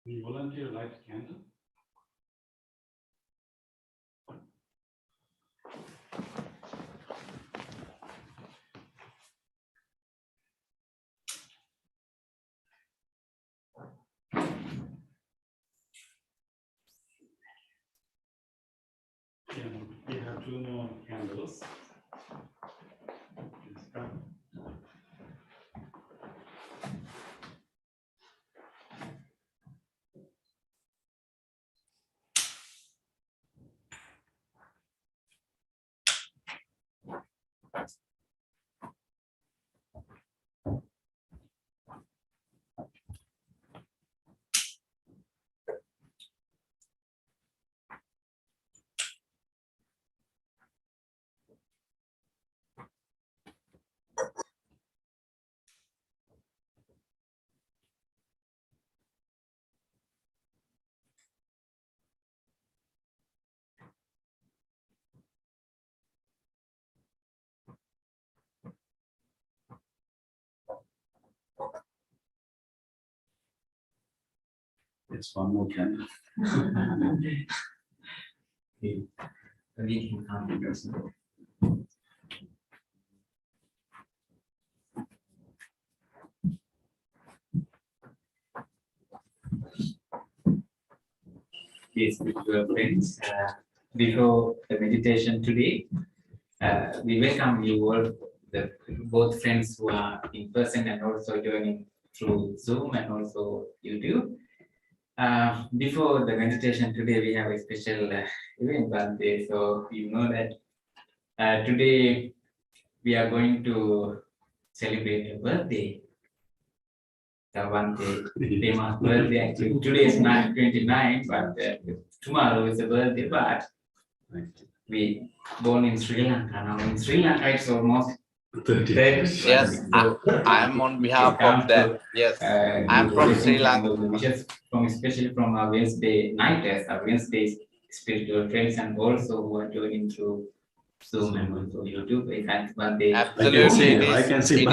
We volunteer light candle. Yeah, we have 2 more candles. Please come. It's 1 more candle. We can come. Yes, spiritual friends. Before the meditation today, we welcome you all, both friends who are in person and also joining through Zoom and also YouTube. Before the meditation today, we have a special event birthday. So you know that today we are going to celebrate a birthday. The one day, famous birthday. Actually, today is 9/29, but tomorrow is a birthday. But we born in Sri Lanka. Now in Sri Lanka, it's almost 30 years. Yes, I am on behalf of that. Yes, I'm from Sri Lanka. Wishes from especially from our Wednesday nighters, our Wednesday spiritual friends, and also who are joining through Zoom and also YouTube. Absolutely, I can see it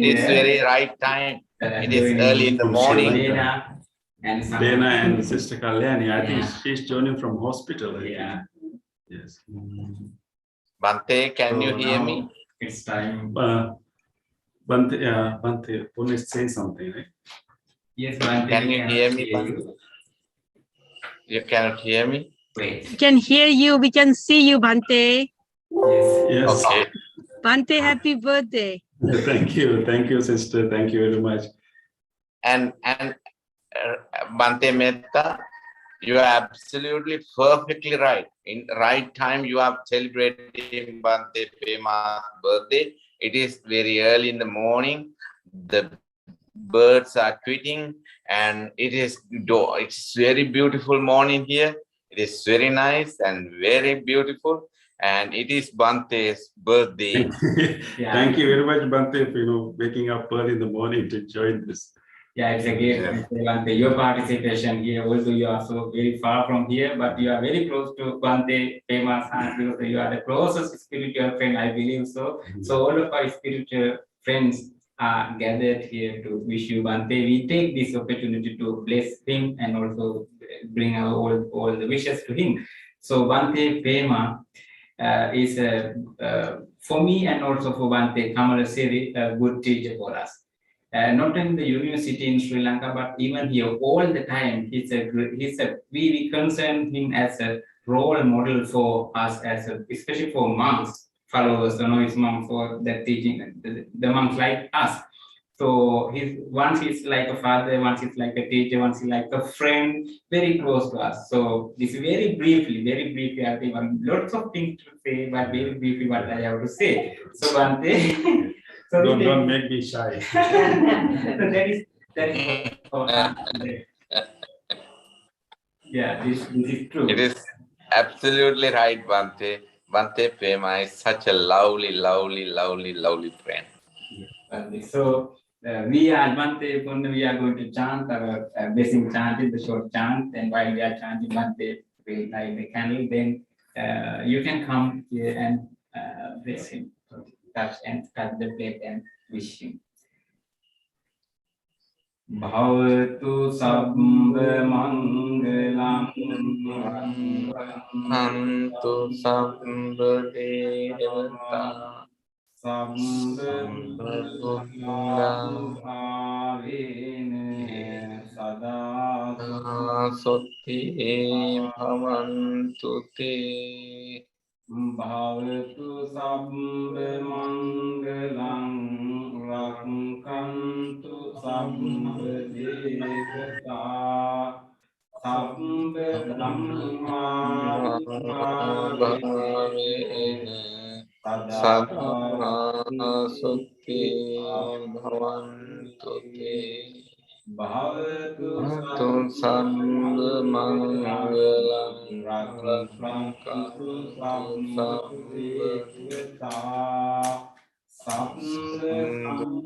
is very right time. It is early in the morning. Dana and Sister Kalyani, I think she's joining from hospital. Yeah. Yes. Bante, can you hear me? It's time. Bante, Pune is saying something, right? Yes, Bante. Can you hear me, Bante? You cannot hear me? Wait. We can hear you. We can see you, Bante. Yes. Yes. Okay. Bante, happy birthday. Thank you, sister. Thank you very much. And Bante Metta, you are absolutely perfectly right. In right time, you are celebrating Bante Pema's birthday. It is very early in the morning. The birds are tweeting, and it's very beautiful morning here. It is very nice and very beautiful, and it is Bante's birthday. Yeah. Thank you very much, Bante, for waking up early in the morning to join this. Yeah, it's a great Bante. Your participation here, although you are so very far from here, but you are very close to Bante famous because you are the closest spiritual friend, I believe so. So all of our spiritual friends are gathered here to wish you Bante. We take this opportunity to bless him and also bring our all the wishes to him. So Bante Pema is for me and also for Bante Kamalasiri a good teacher for us. Not in the university in Sri Lanka, but even here, all the time, we concern him as a role model for us, especially for monks, followers, his monks for that teaching, the monks like us. So once he's like a father, once he's like a teacher, once he's like a friend, very close to us. So this very briefly, I think lots of things to say, but very briefly what I have to say. So Bante. So don't make me shy. So that is yeah, this is true. It is absolutely right, Bante. Bante Pema is such a lovely friend. Yeah, so we are Bante Punda, we are going to chant our blessing chant in the short chant, and while we are chanting Bante, we light the candle, then you can come here and bless him, touch the plate and wish him. Bhavatu Sabba Mangalam Hantu Sambha Devata Sabba Sambha Avene Sada Soti Bhavantu Te Bhavatu Sabba Mangalam Rakkantu Sabba Devata Sabba Dhamma Sada Soti Bhavantu Te Bhavatu Sambha Mangalam Rakkantu Sambha Sanghavena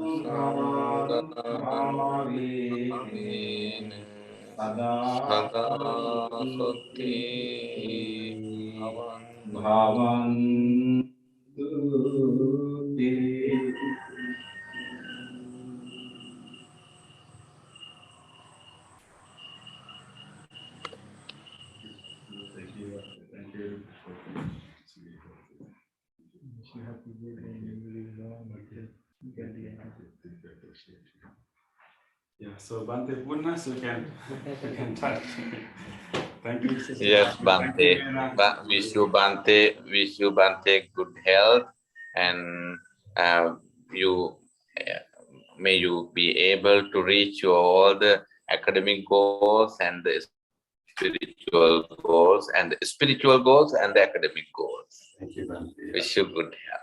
Sada Soti Bhavantu Te. Thank you. Thank you. Yeah, so Bante Purna, so you can touch. Thank you, Sister. Yes, Thank you, Bante. Vera. Wish you Bante good health, and you may you be able to reach all the academic goals and the spiritual goals and the academic goals. Thank you, Bante. Wish you good health.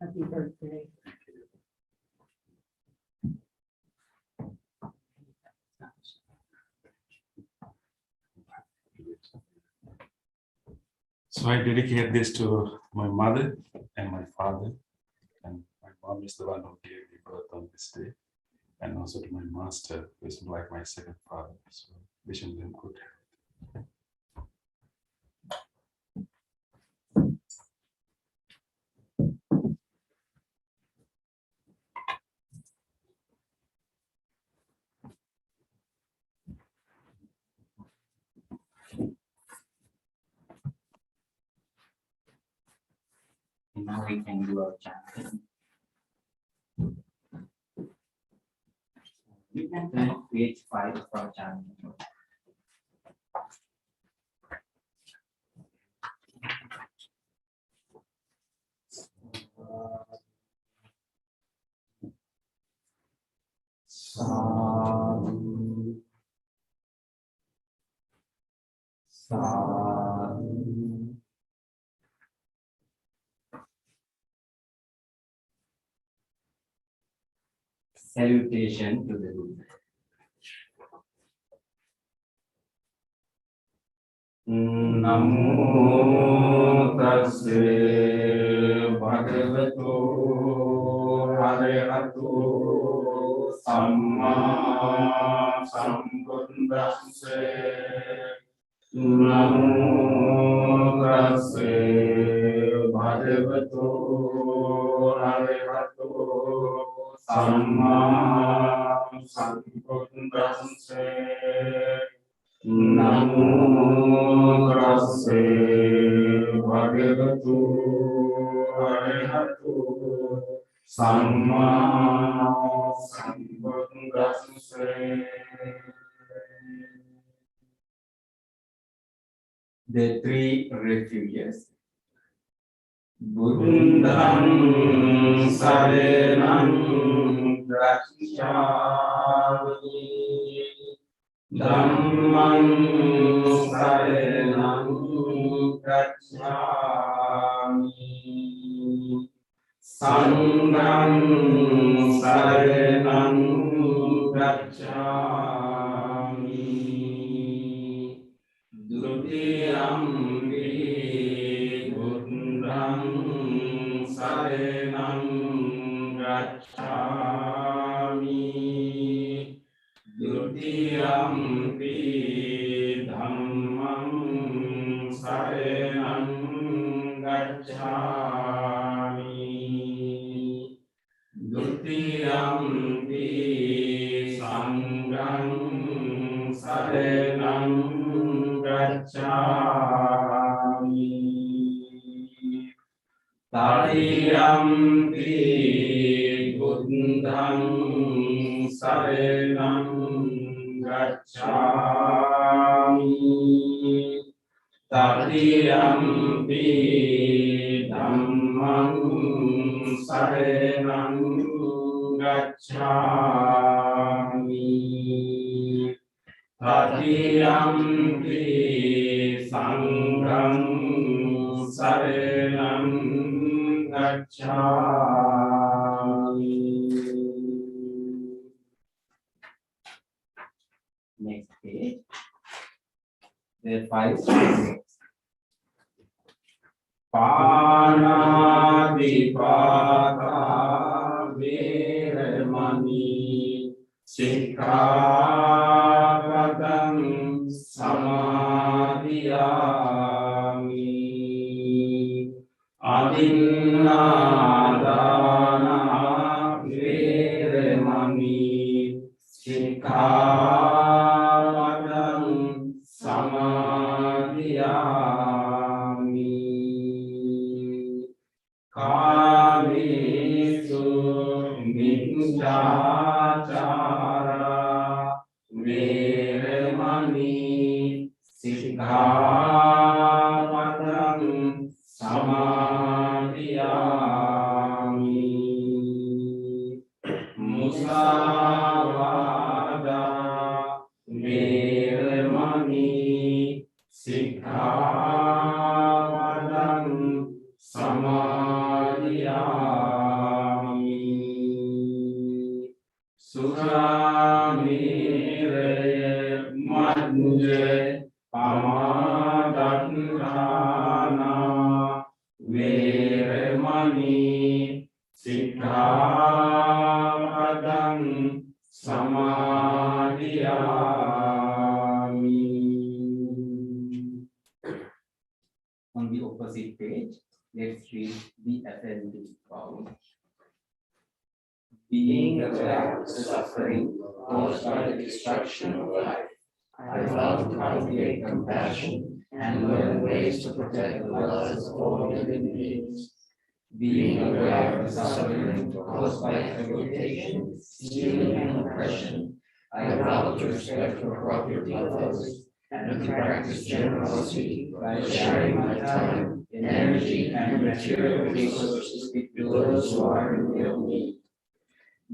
Happy birthday. So I dedicate this to my mother and my father, and my mom is the one who gave me birth on this day, and also to my master, who is like my second father. So wishing them good health. Now we can do our chanting. We can turn to page 5 of our chanting. Sadhu, sadhu. Salutation to the Buddha. Namo tassa bhagavato arahato samma sambuddhassa. Namo tassa bhagavato arahato samma sambuddhassa. Namo tassa bhagavato arahato samma sambuddhassa. The three refuges. Buddham saranam gacchami, Dhammam saranam gacchami, Sangham saranam gacchami, Dutiyampi buddham gacchami dutiyampi dhammam saranam gacchami dutiyampi sangham saranam gacchami Tatiyampi buddham saranam gacchami Tatiyampi dhammam saranam gacchami Tatiyampi sangham saranam gacchami. Next page. There are 5 statements. Panadipata veramani sikkhapadam samadhiyami adinādana veramani sikkhapadam samadhiyami Kāmesu miccācara veramani sikkhapadam samadhiyami musāvāda veramani sikkhapadam samadhiyami suramere madhye pamadatthana veramani sikkhapadam samadhiyami. On the opposite page, let's read the affirmative vow. Being aware of the suffering caused by the destruction of life, I vow to cultivate compassion and learn ways to protect the lives of all living beings. Being aware of the suffering caused by exploitation, stealing, and oppression, I vow to respect the property of others and to practice generosity by sharing my time, energy, and material resources with those who are in real need.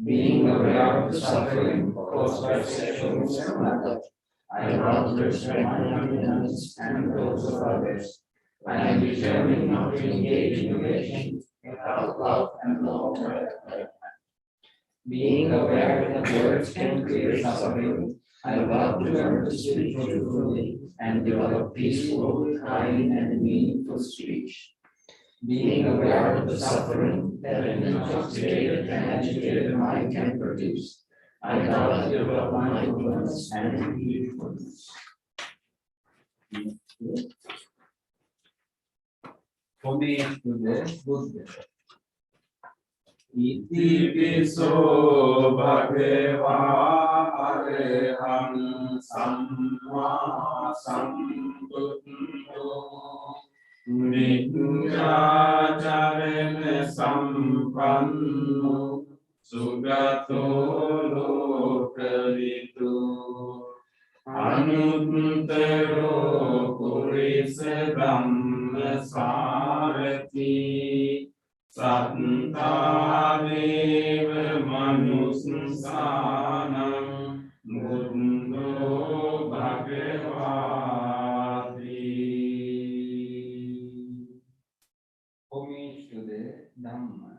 Being aware of the suffering caused by sexual misconduct, I vow to respect my limits and those of others. I am determined not to engage in relations without love and long-term commitment. Being aware that words can create suffering, I vow to learn to speak truthfully and develop peaceful, kind, and meaningful speech. Being aware of the suffering that an intoxicated and agitated mind can produce, I vow to develop mindfulness and heedfulness. Homage to the Buddha. Iti piso bhagava araham samma sambuddho Vidyācarana sampanno sugato lokavito anuttaro purisa dhamma sarati sattādeva manusānam buddho bhagavāti. Homage to the Dhamma.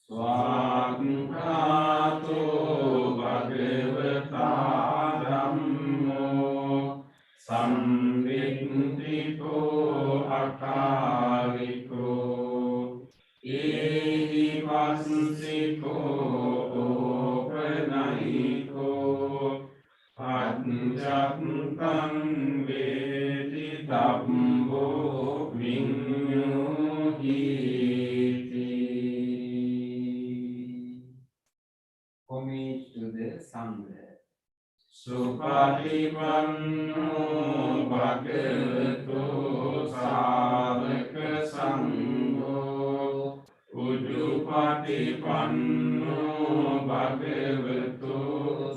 Swāgṇāto bhagavata Dhammo samviddhito akaliko ehi Vasiko Opanaiko Atjattam Vedi Tambo Vinyuhiti. Homage to the Sangha. Supatipanno Bhagavato Sāvaka Sangho Ujjupatipanno Bhagavato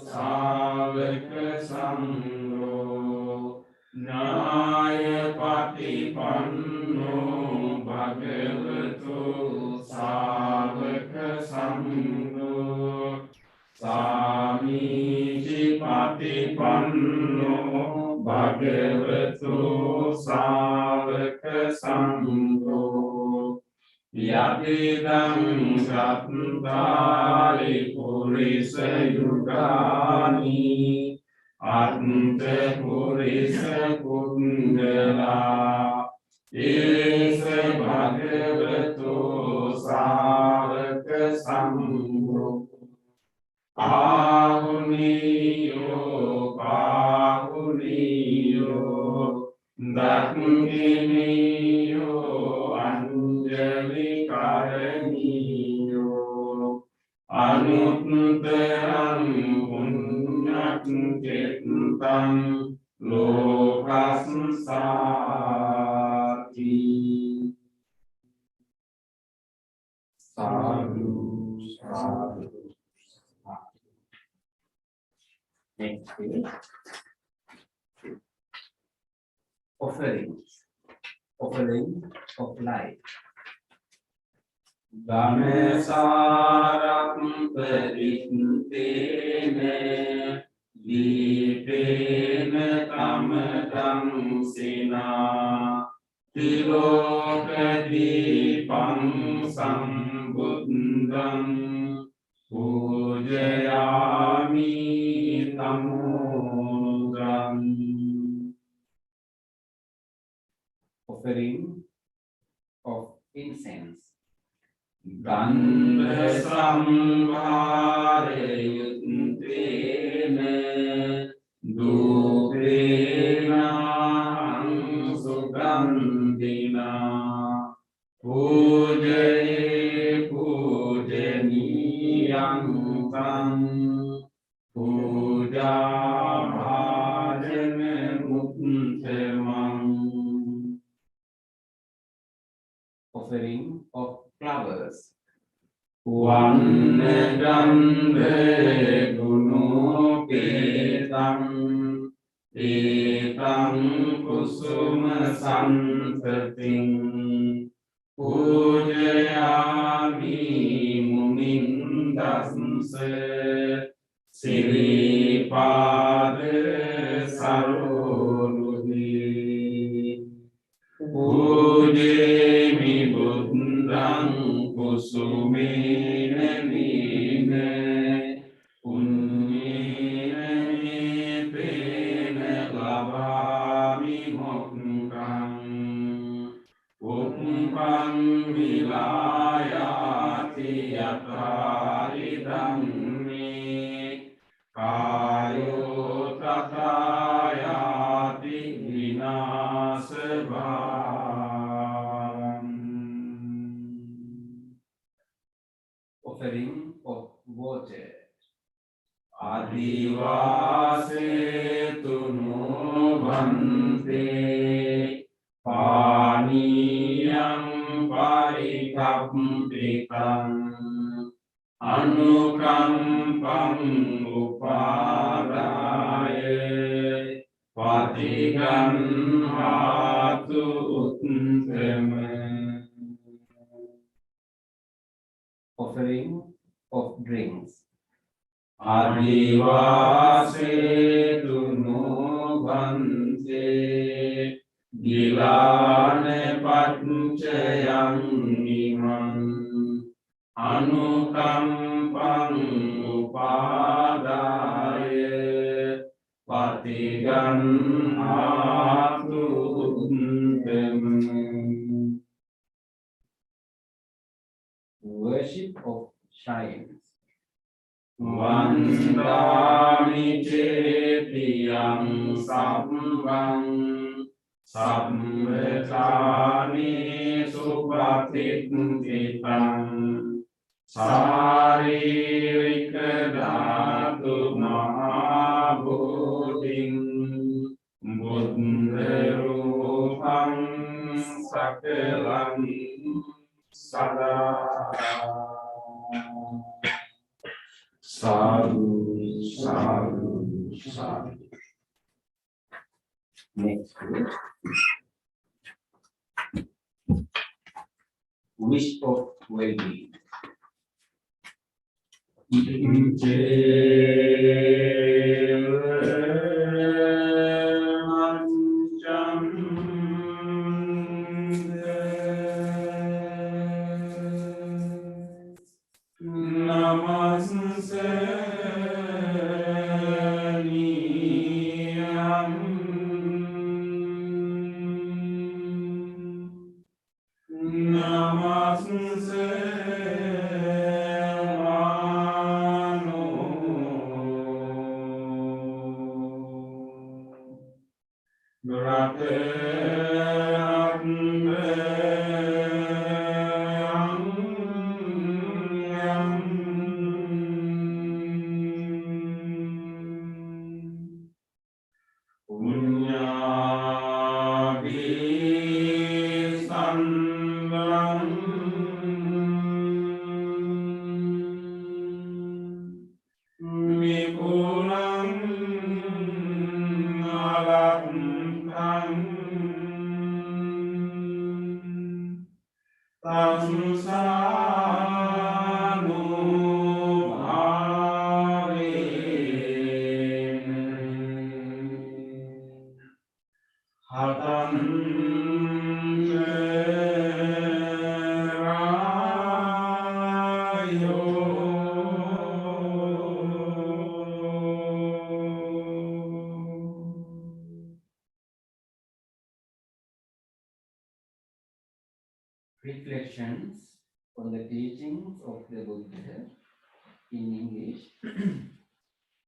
Sāvaka Sangho Nyāyapatipanno Bhagavato Sāvaka Sangho Samīci patipanno Bhagavato Sāvaka Sangho Yadidam Sattari Purisa Yugani Ante Purisa Kundala Isa Bhagavato Sāvaka Sangho Pahuniyo, Pahuniyo, Dakiniyo, Anjali Karaniyo, Anutteram Punyat Ketam Lokasansati. Sadhu, sadhu. Next page. Offerings. Offering of life. Ganesaram Parintene Dipene Tamadam Sina Tilokadipam Sambuddham Pujayami Tamodram. Offering of incense. Gandha samvare yuttene dupena sugandhina pujaye pujaniyam tam puja bhajana muttamam. Offering of flowers. Vannagandhe gunopetam etam kusuma santatim pujayami munindasya siripada sarorudhi. Pujemi buddhang kusumena nina punyena nipena labami mokkam uppam vilayati yatari dhammi kayo tatayati vinasava. Offering of water. Adivase tuno bhante paniyam parikappitam anukampam upadaya patiganhatu uttama. Offering of drinks. Adivase tuno bhante gilane panchayam imam anukampam upadaya patiganhatu uttama. Worship of shines. Vandami cetiyam sammang sammvetani supatittitam saririka dhatu mahabodhim buddha rupam sakalam sada. Sadhu, sadhu, sadhu. Next word. Wish of well-being. Reflections on the teachings of the Buddha in English.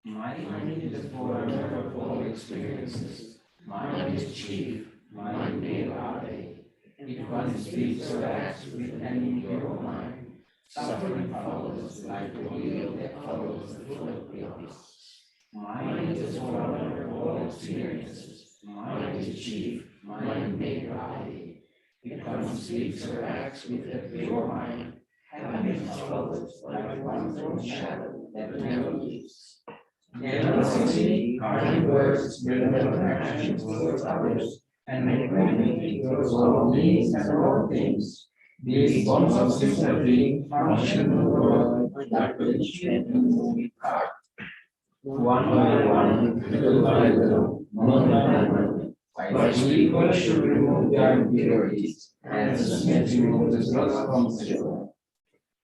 Mind is the forerunner of all experiences. Mind is chief. Mind may lie. If one speaks or acts with an impure mind, suffering follows like the wheel that follows the foot of the abyss. Mind is the forerunner of all experiences. Mind is chief. Mind may lie. If one speaks or acts with a pure mind, happiness follows like one's own shadow that never leaves. Generosity, kind words, benevolent actions towards others, and equanimity towards all beings and all things. These bonds of sympathy function in the world like a chain in a moving car. One by one, little by little, moment by moment. By people should remove their impurities, as the smith removes the dross from silver.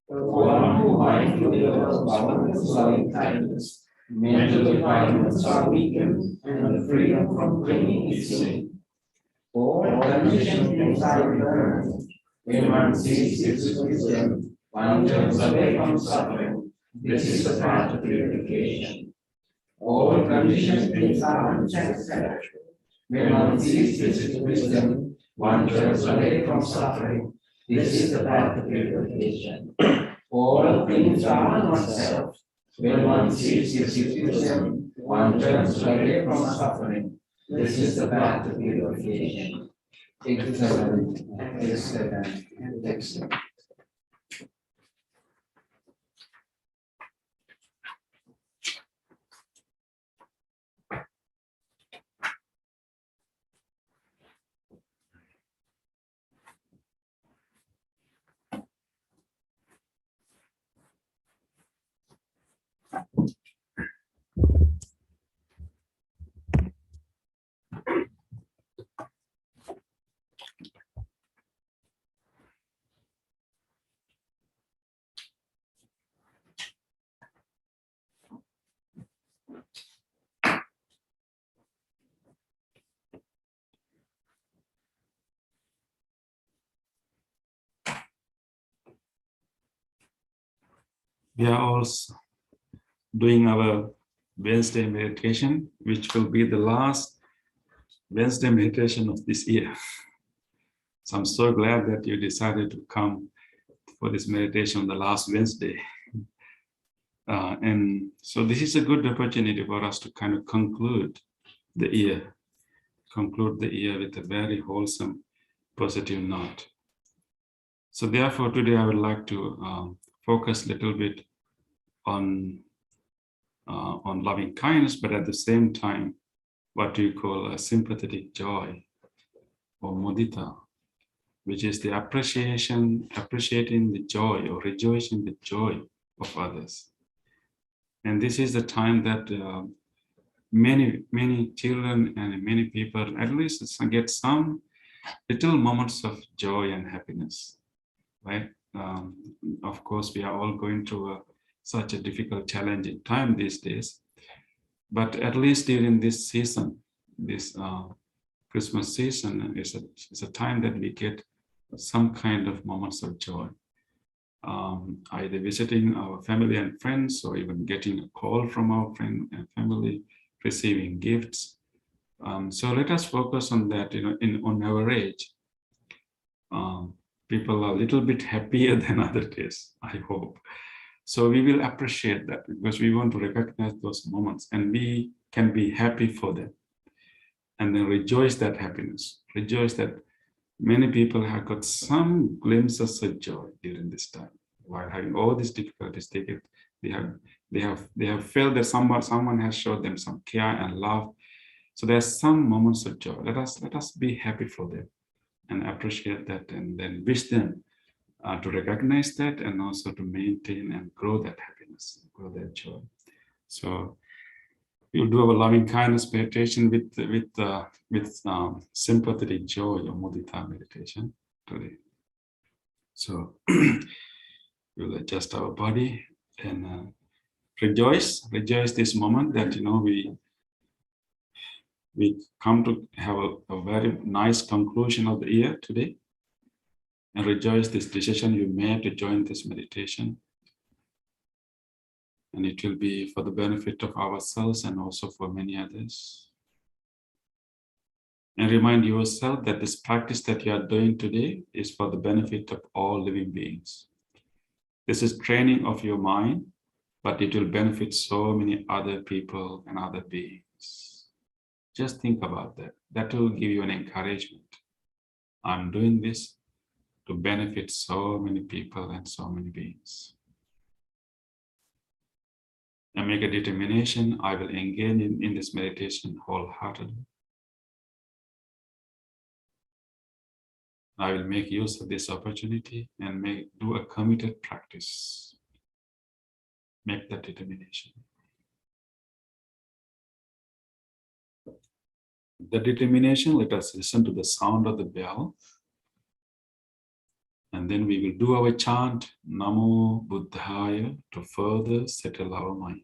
One who mindfully develops boundless loving kindness, mental defilements are weakened, and the freedom from clinging is seen. All conditioned things are impermanent. When one sees its wisdom, one turns away from suffering. This is the path of purification. All conditioned things are unsatisfactory. When one sees this wisdom, one turns away from suffering. This is the path of purification. All things are not self. When one sees this wisdom, one turns away from suffering. This is the path of purification. Excellent, excellent, excellent. We are also doing our Wednesday meditation, which will be the last Wednesday meditation of this year. So I'm so glad that you decided to come for this meditation on the last Wednesday. And so this is a good opportunity for us to kind of conclude the year with a very wholesome, positive note. So therefore, today I would like to focus a little bit on loving kindness, but at the same time, what we call a sympathetic joy or mudita, which is the appreciating the joy or rejoicing the joy of others. And this is the time that many children and many people at least get some little moments of joy and happiness, right? Of course, we are all going through such a difficult, challenging time these days, but at least during this season, this Christmas season is a time that we get some kind of moments of joy, either visiting our family and friends, or even getting a call from our friend and family, receiving gifts. So let us focus on that. On our age, people are a little bit happier than other days, I hope. So we will appreciate that because we want to recognize those moments and we can be happy for them. And then rejoice that happiness, rejoice that many people have got some glimpses of joy during this time. While having all these difficulties, they have felt that someone has showed them some care and love. So there's some moments of joy. Let us be happy for them and appreciate that, and then wish them to recognize that and also to maintain and grow that happiness, grow that joy. So we'll do our loving kindness meditation with sympathetic joy or mudita meditation today. So we'll adjust our body and rejoice this moment that we come to have a very nice conclusion of the year today, and rejoice this decision you made to join this meditation. And it will be for the benefit of ourselves and also for many others. And remind yourself that this practice that you are doing today is for the benefit of all living beings. This is training of your mind, but it will benefit so many other people and other beings. Just think about that. That will give you an encouragement. I'm doing this to benefit so many people and so many beings. And make a determination, I will engage in this meditation wholeheartedly. I will make use of this opportunity and do a committed practice. Make that determination. The determination, let us listen to the sound of the bell. And then we will do our chant, Namo Buddhaya, to further settle our mind.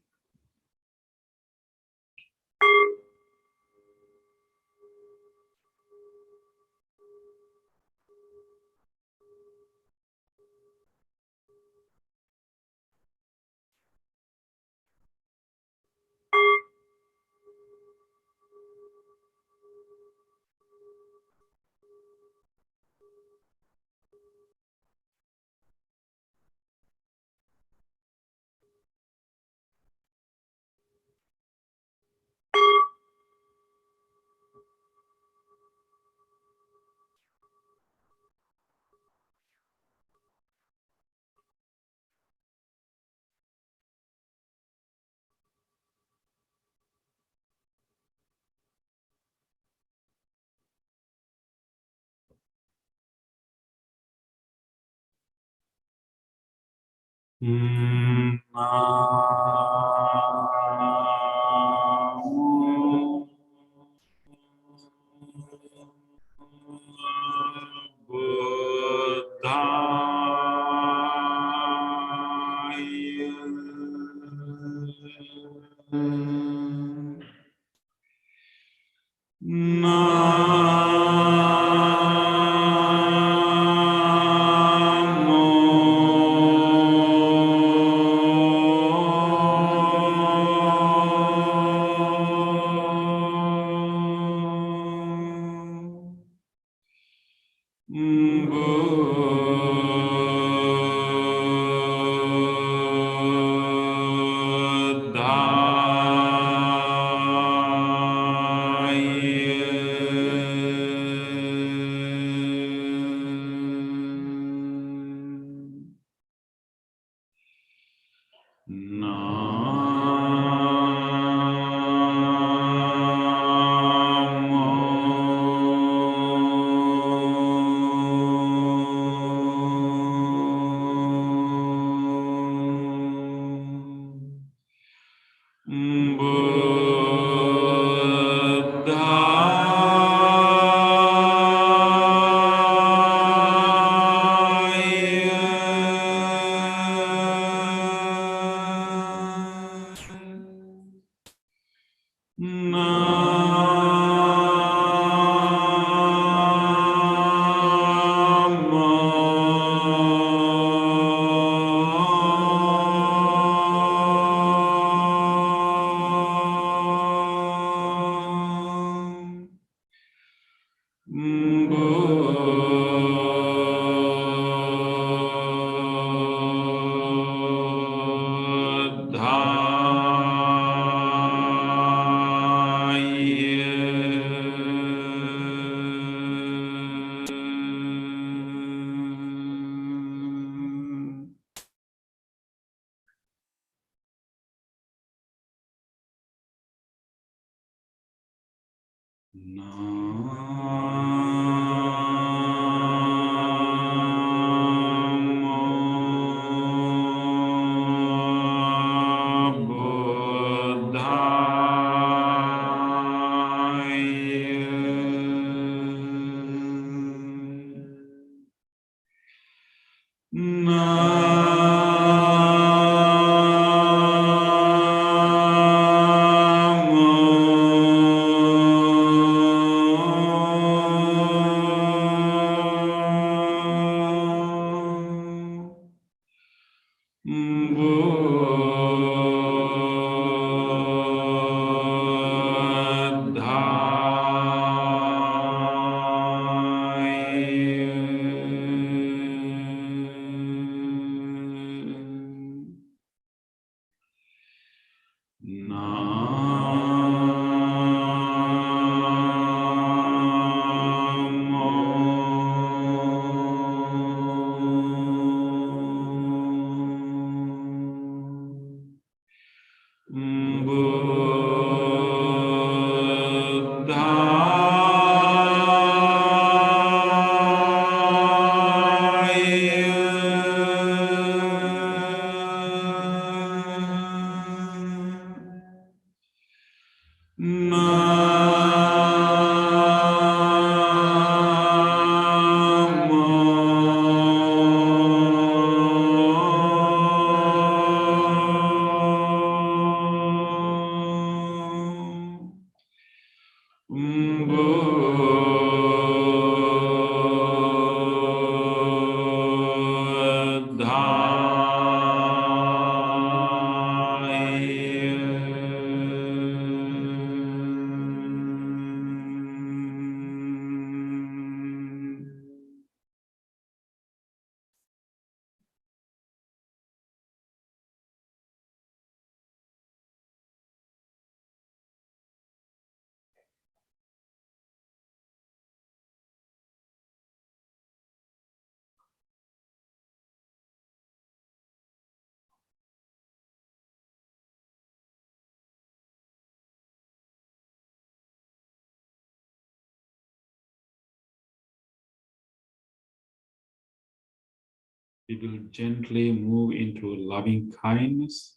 It will gently move into loving kindness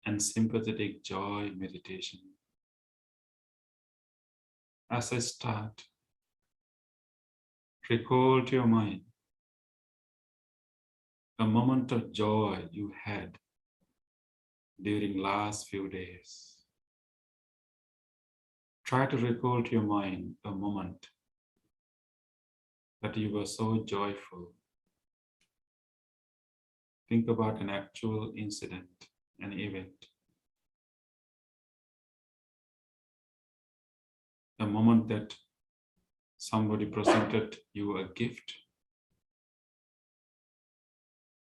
and sympathetic joy meditation. As I start, recall to your mind a moment of joy you had during last few days. Try to recall to your mind a moment that you were so joyful. Think about an actual incident, an event. A moment that somebody presented you a gift,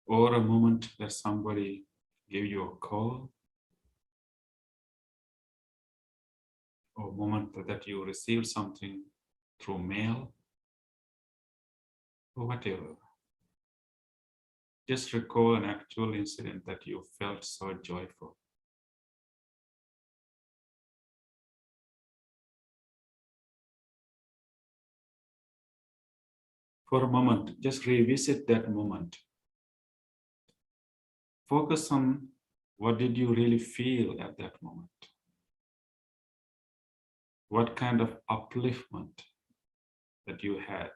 or a moment that somebody gave you a call, or a moment that you received something through mail, or whatever. Just recall an actual incident that you felt so joyful. For a moment, just revisit that moment. Focus on what did you really feel at that moment? What kind of upliftment that you had?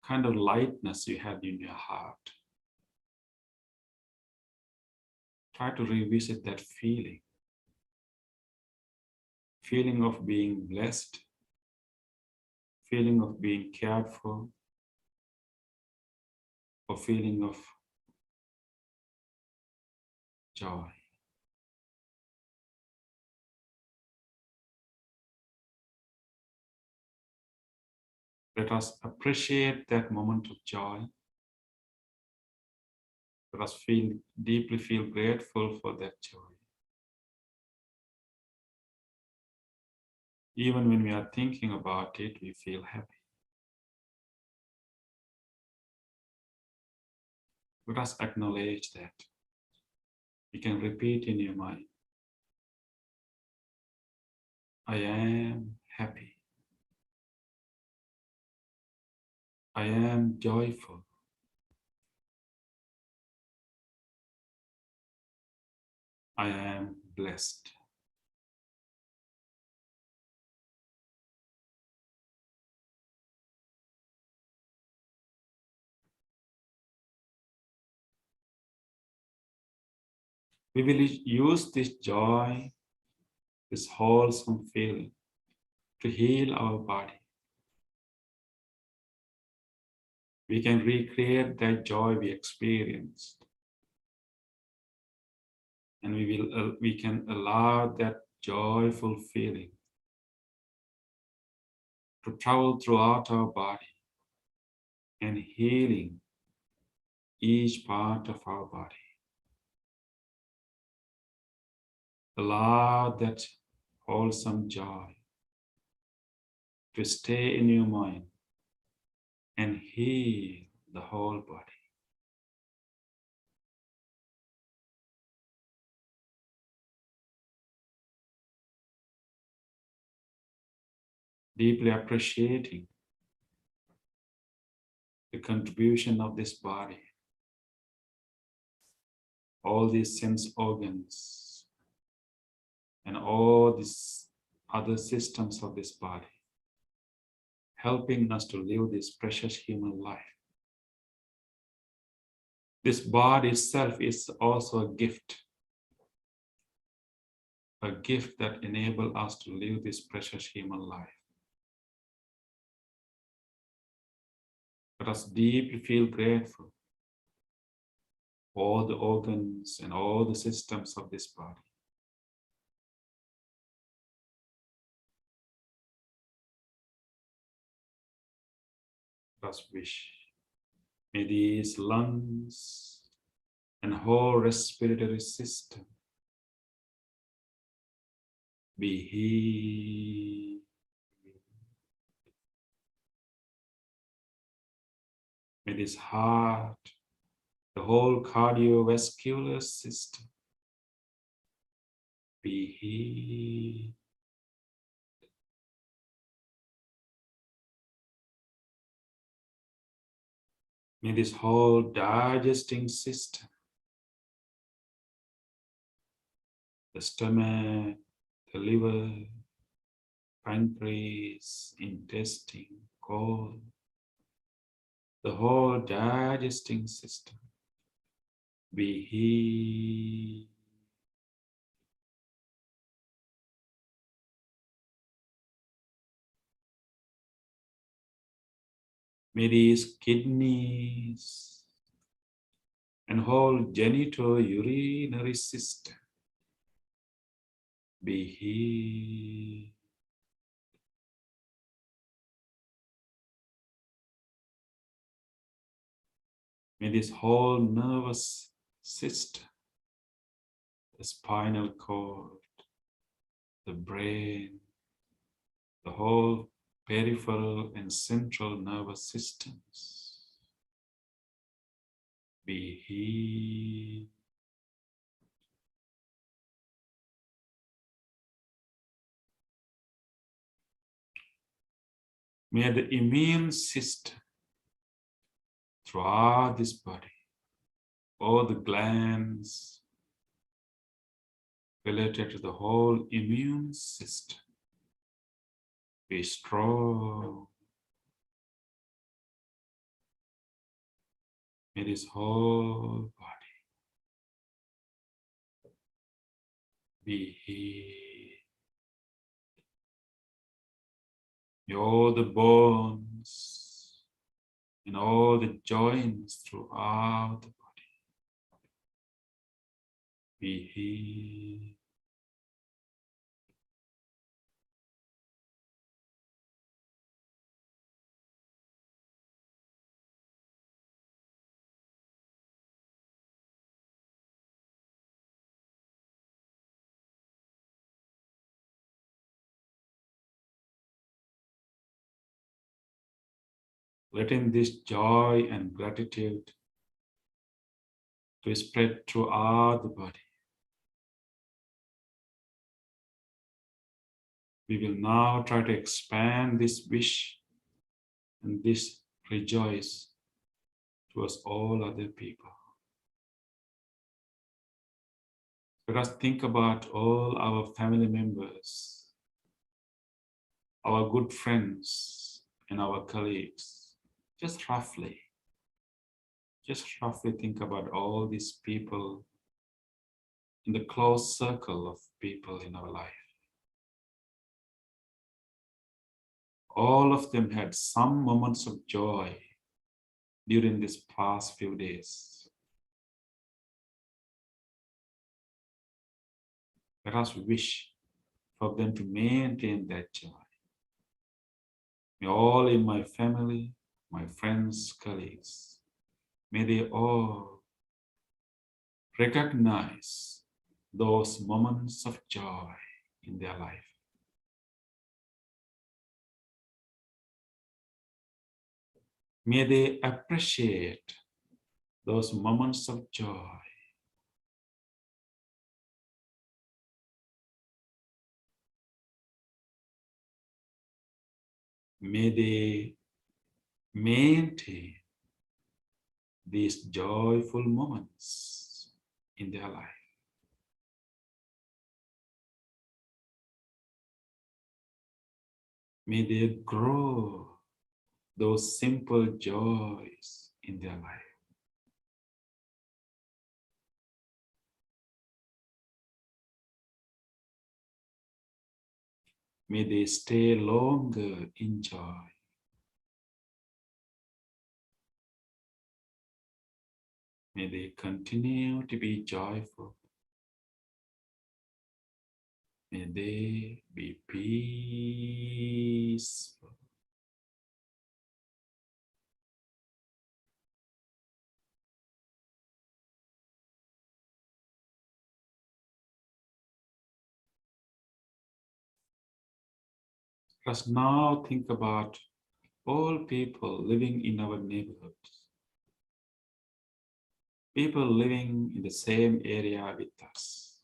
Kind of lightness you had in your heart. Try to revisit that feeling. Feeling of being blessed, feeling of being cared for, or feeling of joy. Let us appreciate that moment of joy. Let us deeply feel grateful for that joy. Even when we are thinking about it, we feel happy. Let us acknowledge that. You can repeat in your mind, I am happy. I am joyful. I am blessed. We will use this joy, this wholesome feeling, to heal our body. We can recreate that joy we experienced. And we can allow that joyful feeling to travel throughout our body and healing each part of our body. Allow that wholesome joy to stay in your mind and heal the whole body. Deeply appreciating the contribution of this body, all these sense organs, and all these other systems of this body, helping us to live this precious human life. This body itself is also a gift that enables us to live this precious human life. Let us deeply feel grateful for all the organs and all the systems of this body. Let us wish, may these lungs and whole respiratory system be healed. May this heart, the whole cardiovascular system be healed. May this whole digesting system, the stomach, the liver, pancreas, intestine, colon, the whole digesting system be healed. May these kidneys and whole genitourinary system be healed. May this whole nervous system, the spinal cord, the brain, the whole peripheral and central nervous systems be healed. May the immune system throughout this body, all the glands related to the whole immune system, be strong. May this whole body be healed. May all the bones and all the joints throughout the body be healed. Letting this joy and gratitude to spread throughout the body. We will now try to expand this wish and this rejoice towards all other people. Let us think about all our family members, our good friends, and our colleagues. Just roughly think about all these people in the close circle of people in our life. All of them had some moments of joy during these past few days. Let us wish for them to maintain that joy. May all in my family, my friends, colleagues, may they all recognize those moments of joy in their life. May they appreciate those moments of joy. May they maintain these joyful moments in their life. May they grow those simple joys in their life. May they stay longer in joy. May they continue to be joyful. May they be peaceful. Let us now think about all people living in our neighborhoods. People living in the same area with us.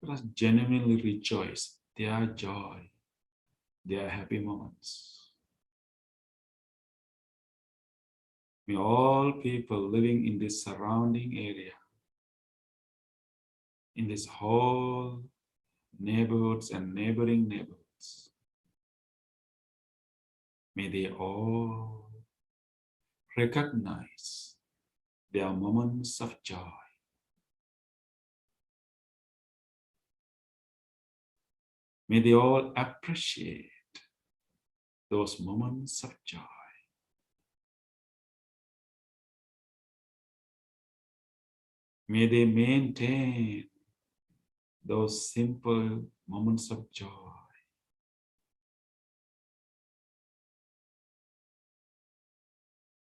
Let us genuinely rejoice their joy, their happy moments. May all people living in this surrounding area, in this whole neighborhoods and neighboring neighborhoods, may they all recognize their moments of joy. May they all appreciate those moments of joy. May they maintain those simple moments of joy.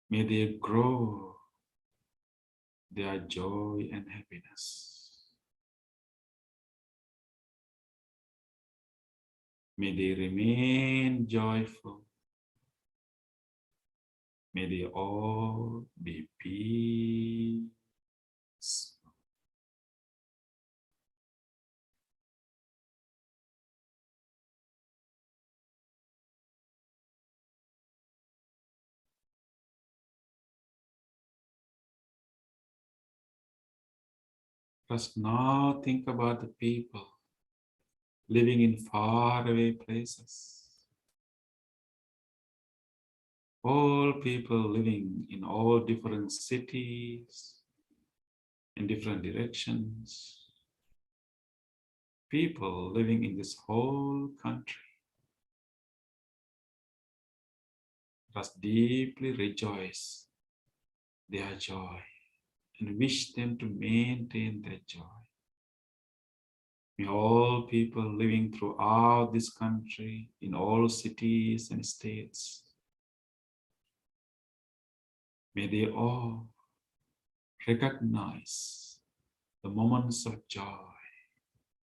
May they grow their joy and happiness. May they remain joyful May they all be peace. Just now think about the people living in faraway places. All people living in all different cities, in different directions. People living in this whole country. Just deeply rejoice their joy and wish them to maintain their joy. May all people living throughout this country, in all cities and states, may they all recognize the moments of joy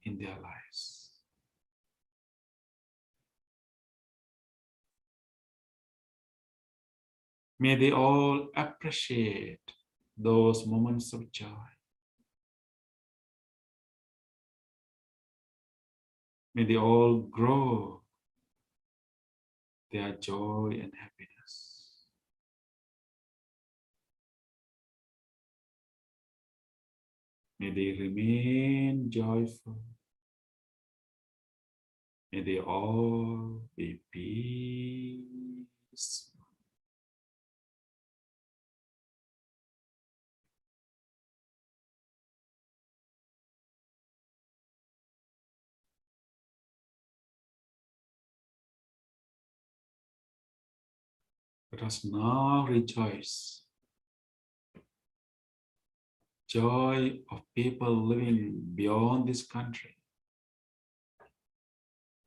in their lives. May they all appreciate those moments of joy. May they all grow their joy and happiness. May they remain joyful. May they all be peaceful. Let us now rejoice. Joy of people living beyond this country.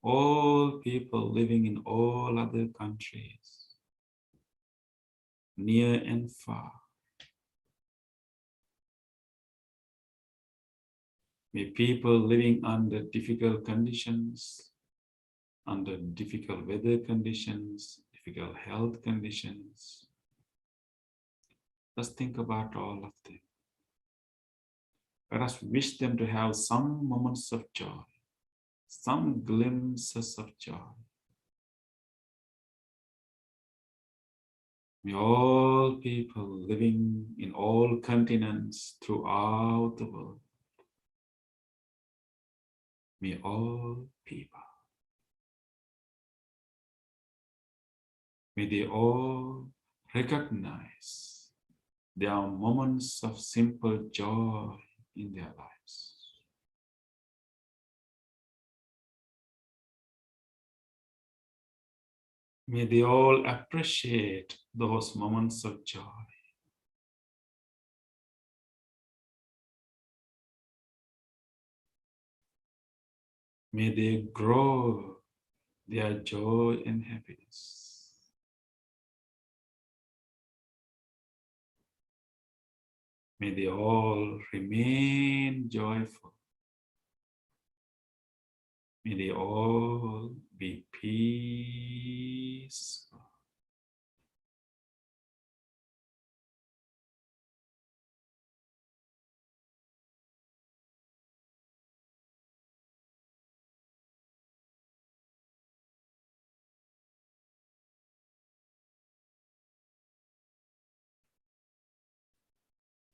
All people living in all other countries, near and far. May people living under difficult conditions, under difficult weather conditions, difficult health conditions. Just think about all of them. Let us wish them to have some moments of joy, some glimpses of joy. May all people living in all continents throughout the world, may all people, may they all recognize there are moments of simple joy in their lives. May they all appreciate those moments of joy. May they grow their joy and happiness. May they all remain joyful. May they all be peaceful.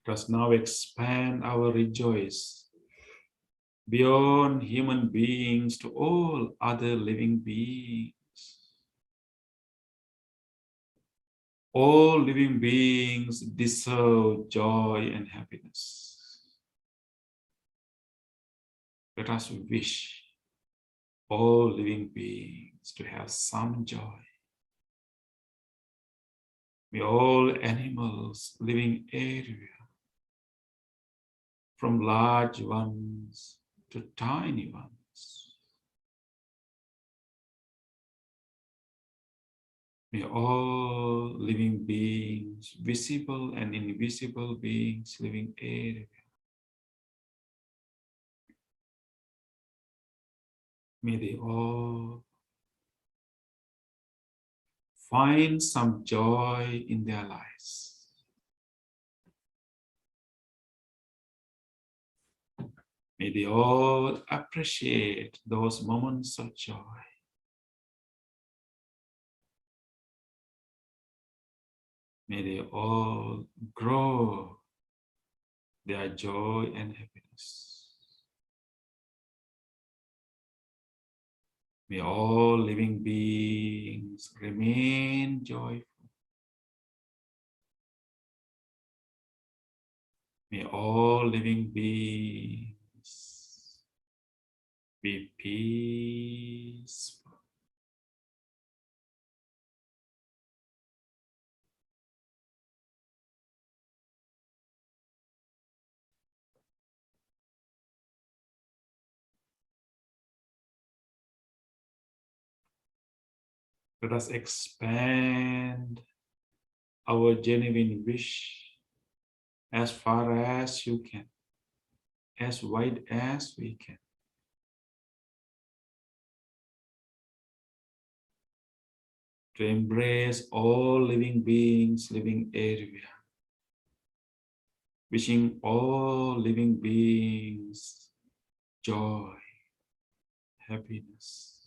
Let us now expand our rejoice beyond human beings to all other living beings. All living beings deserve joy and happiness. Let us wish all living beings to have some joy. May all animals living everywhere, from large ones to tiny ones, may all living beings, visible and invisible beings living everywhere, may they all find some joy in their lives. May they all appreciate those moments of joy. May they all grow their joy and happiness. May all living beings remain joyful. May all living beings be peaceful. Let us expand our genuine wish as far as you can, as wide as we can. To embrace all living beings living everywhere. Wishing all living beings joy, happiness.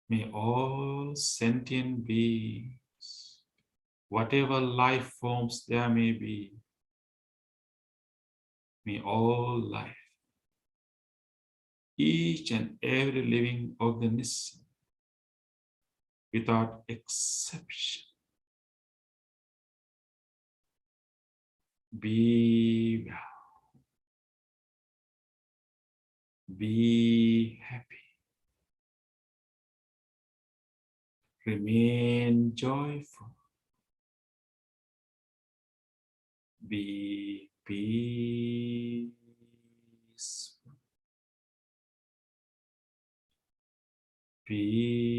May all sentient beings, whatever life forms there may be, may all life, each and every living organism, without exception, be well, be happy, remain joyful, be peaceful, peaceful,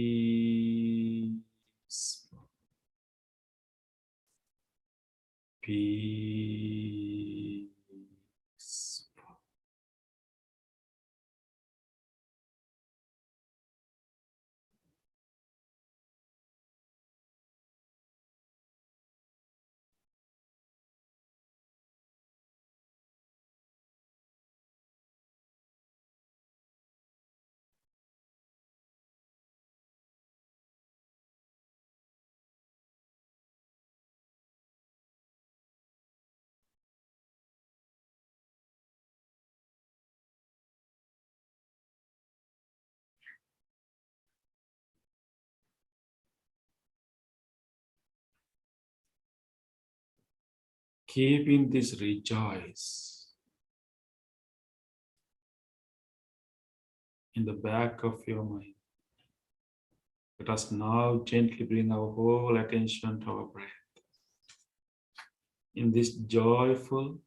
peaceful. Keeping this rejoice in the back of your mind. Let us now gently bring our whole attention to our breath. In this joyful,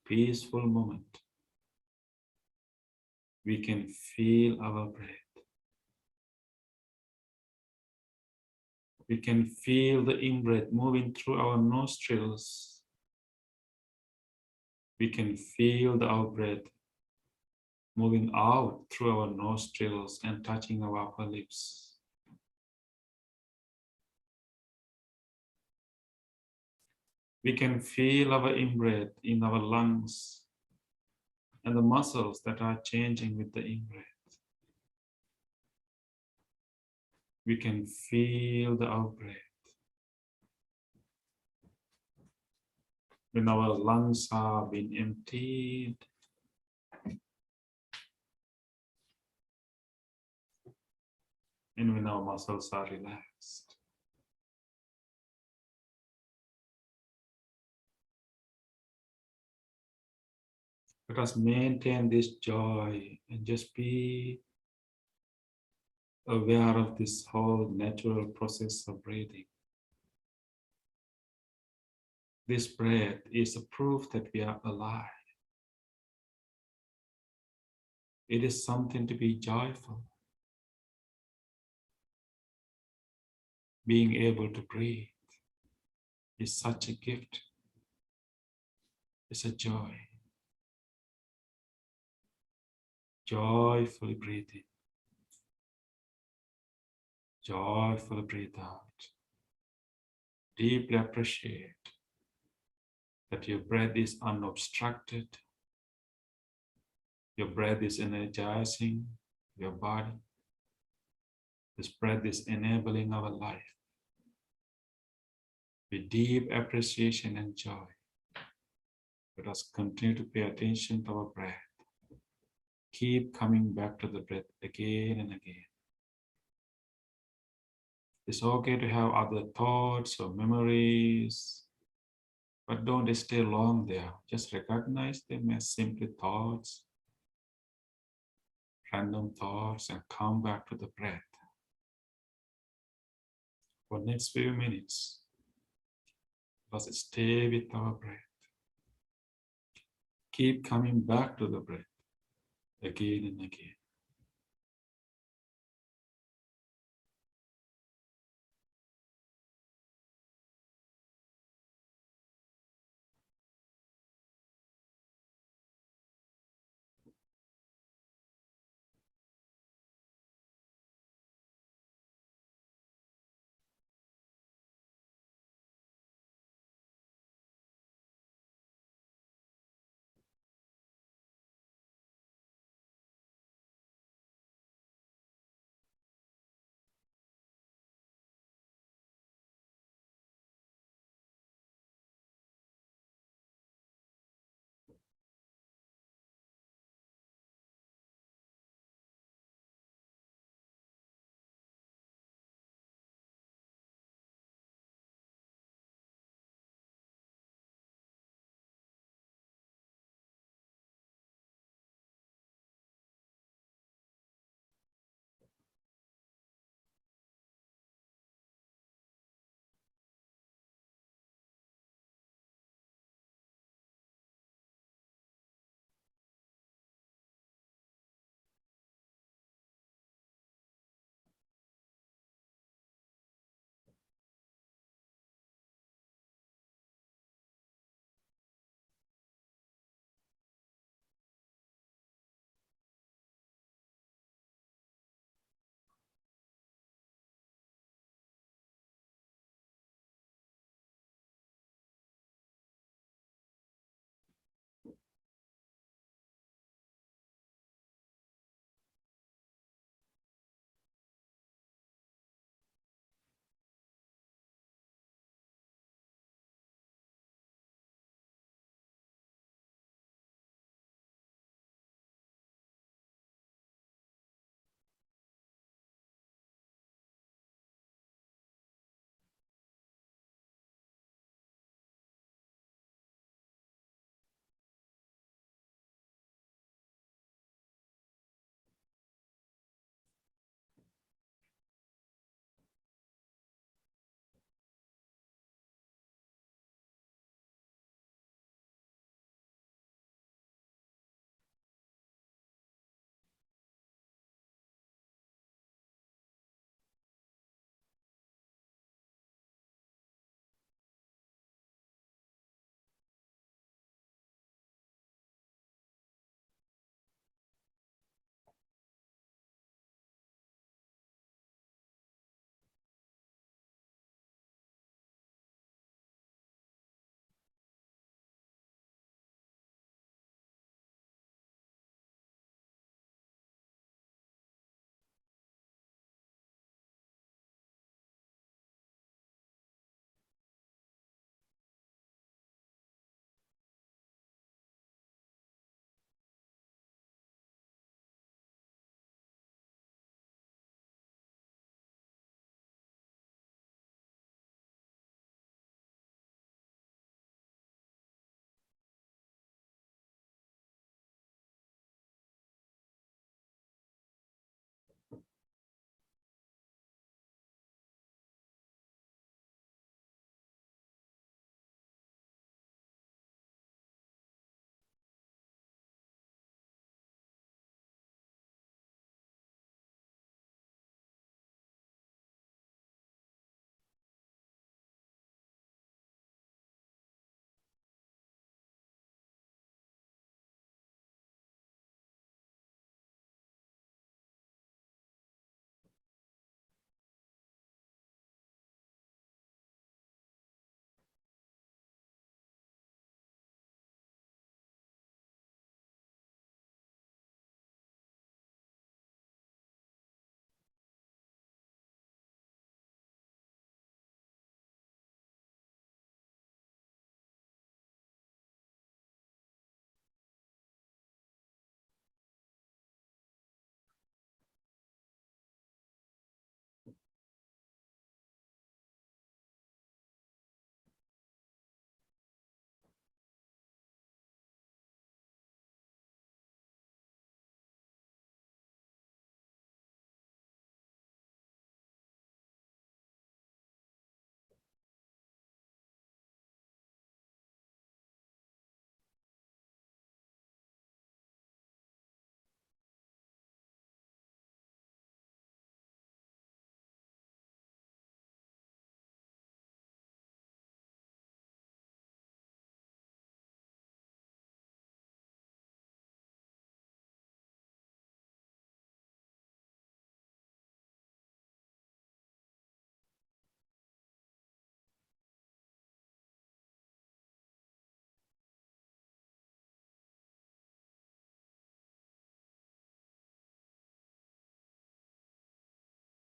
peaceful moment, we can feel our breath. We can feel the in-breath moving through our nostrils. We can feel the out-breath moving out through our nostrils and touching our upper lips. We can feel our in-breath in our lungs and the muscles that are changing with the in-breath. We can feel the out-breath. When our lungs are being emptied, and when our muscles are relaxed. Let us maintain this joy and just be aware of this whole natural process of breathing. This breath is a proof that we are alive. It is something to be joyful. Being able to breathe is such a gift. It's a joy. Joyfully breathing. Joyfully breathe out. Deeply appreciate that your breath is unobstructed. Your breath is energizing your body. This breath is enabling our life. With deep appreciation and joy, let us continue to pay attention to our breath. Keep coming back to the breath again and again. It's okay to have other thoughts or memories, but don't stay long there. Just recognize them as simply thoughts, random thoughts, and come back to the breath. For the next few minutes, let's stay with our breath. Keep coming back to the breath again and again.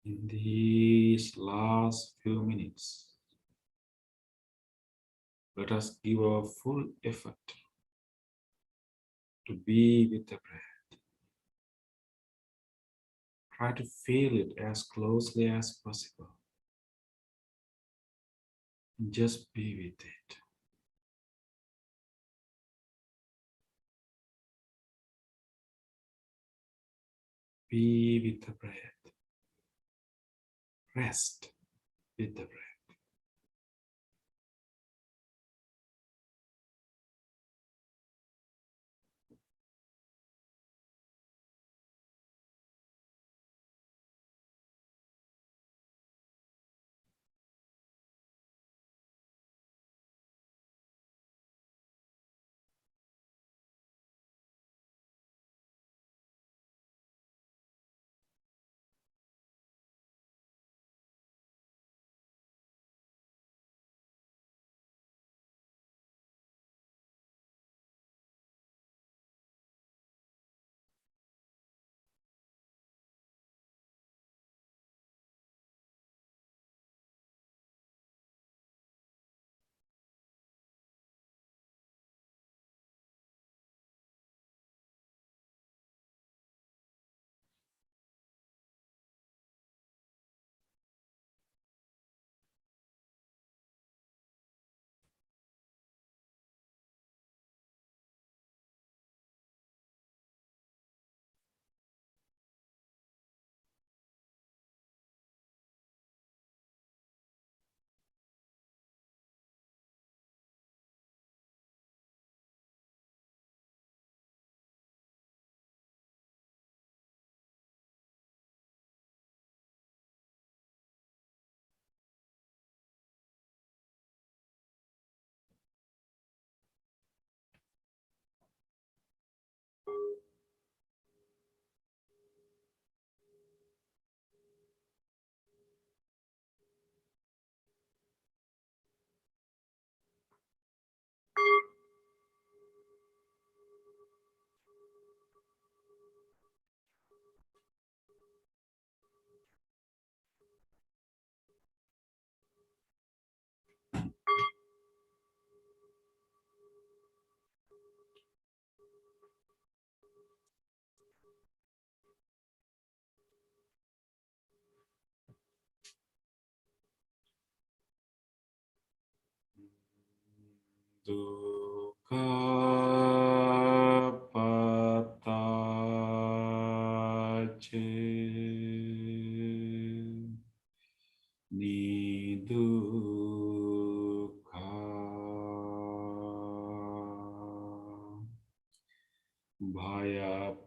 In these last few minutes, let us give our full effort to be with the breath. Try to feel it as closely as possible. Just be with it. Be with the breath. Rest with the breath. Dukkha patace nidukkha bhayam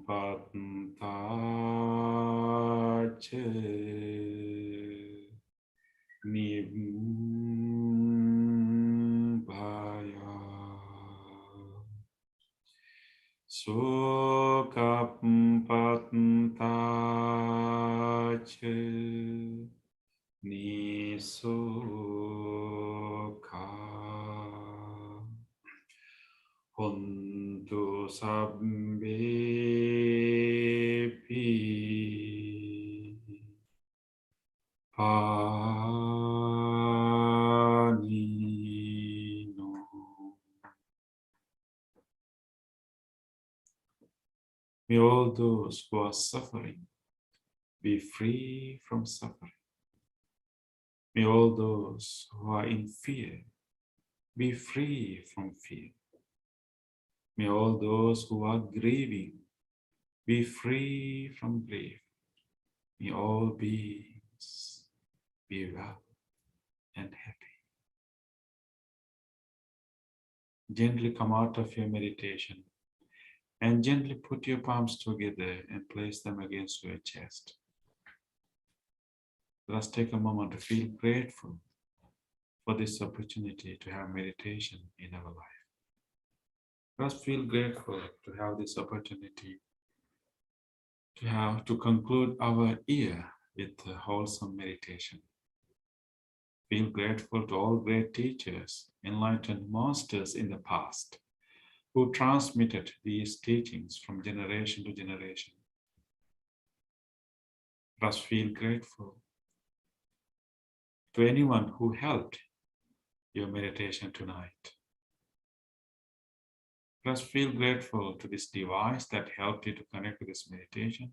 patace nibbaya sukam patace nisukha hontu sabbepi panino. May all those who are suffering be free from suffering. May all those who are in fear be free from fear. May all those who are grieving be free from grief. May all beings be well and happy. Gently come out of your meditation and gently put your palms together and place them against your chest. Let us take a moment to feel grateful for this opportunity to have meditation in our life. Let us feel grateful to have this opportunity to conclude our year with a wholesome meditation. Feel grateful to all great teachers, enlightened masters in the past, who transmitted these teachings from generation to generation. Let us feel grateful to anyone who helped your meditation tonight. Let us feel grateful to this device that helped you to connect with this meditation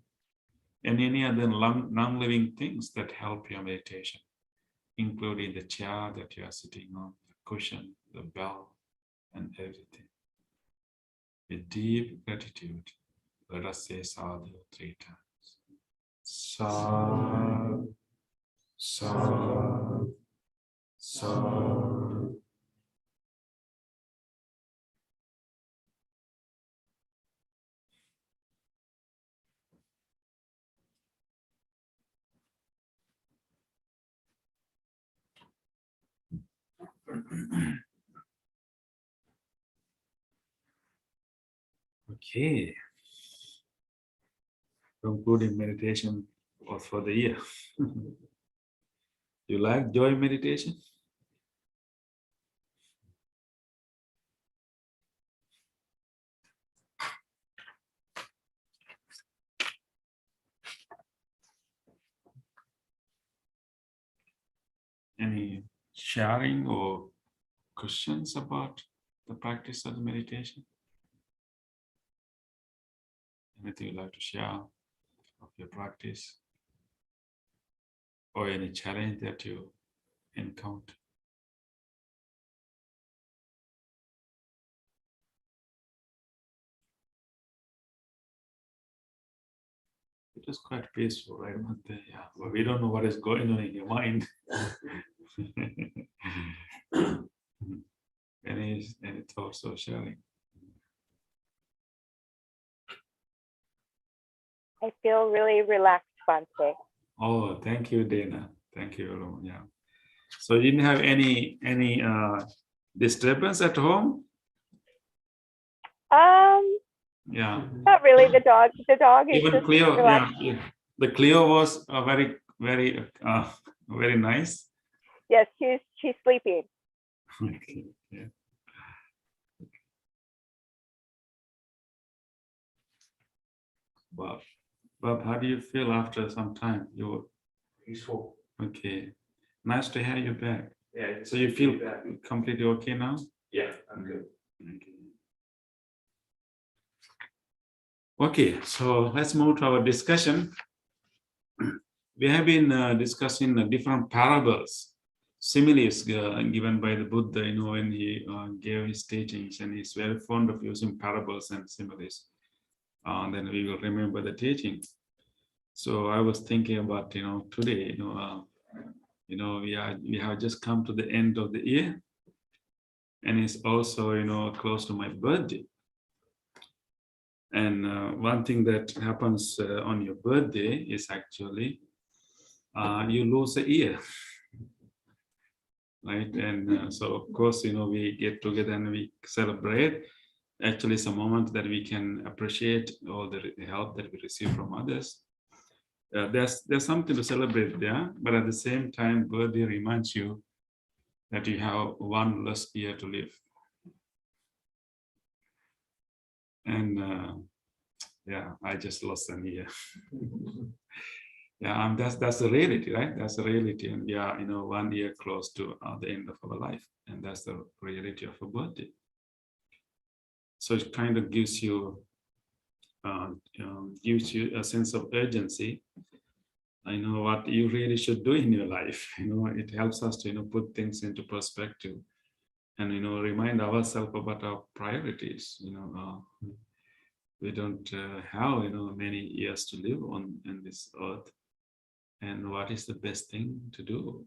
and any other non-living things that help your meditation, including the chair that you are sitting on, the cushion, the bell, and everything. With deep gratitude, let us say sadhu 3 times. Sadhu, sadhu, sadhu. Okay. Concluding meditation for the year. You like joy meditation? Any sharing or questions about the practice of the meditation? Anything you'd like to share of your practice? Or any challenge that you encounter? It is quite peaceful, right? Yeah, but we don't know what is going on in your mind. Any thoughts or sharing? I feel really relaxed, Bhante. Oh, thank you, Dana. Thank you. Yeah. So you didn't have any disturbance at home? Yeah. Not really. The dog is Even just Cleo, relaxed. yeah. The Cleo was very nice. Yes, she's sleeping. Okay, yeah. Bob, how do you feel after some time? You Peaceful. okay? Nice to have you back. Yeah. So you feel completely okay now? Yeah, I'm good. Okay, so let's move to our discussion. We have been discussing different parables, similes given by the Buddha, when he gave his teachings, and he's very fond of using parables and similes. Then we will remember the teaching. So I was thinking about, today, we have just come to the end of the year, and it's also, close to my birthday. And one thing that happens on your birthday is actually you lose a year, right? And so of course, we get together and we celebrate. Actually, it's a moment that we can appreciate all the help that we receive from others. There's something to celebrate there, but at the same time, birthday reminds you that you have one less year to live. And yeah, I just lost a year. Yeah, that's the reality, right? That's the reality, and we are, 1 year close to the end of our life, and that's the reality of a birthday. So it kind of gives you a sense of urgency. I know what you really should do in your life. It helps us to put things into perspective, and remind ourselves about our priorities. We don't have many years to live on this earth, and what is the best thing to do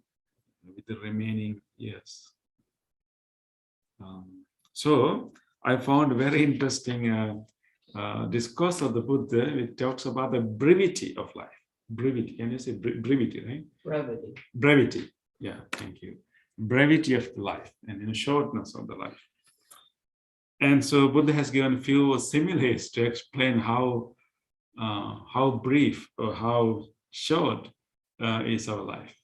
with the remaining years. So I found very interesting discourse of the Buddha. It talks about the brevity of life. Brevity, can you say brevity, right? Brevity. Brevity, yeah, thank you. Brevity of life, and shortness of the life. And so Buddha has given a few similes to explain how brief or how short is our life.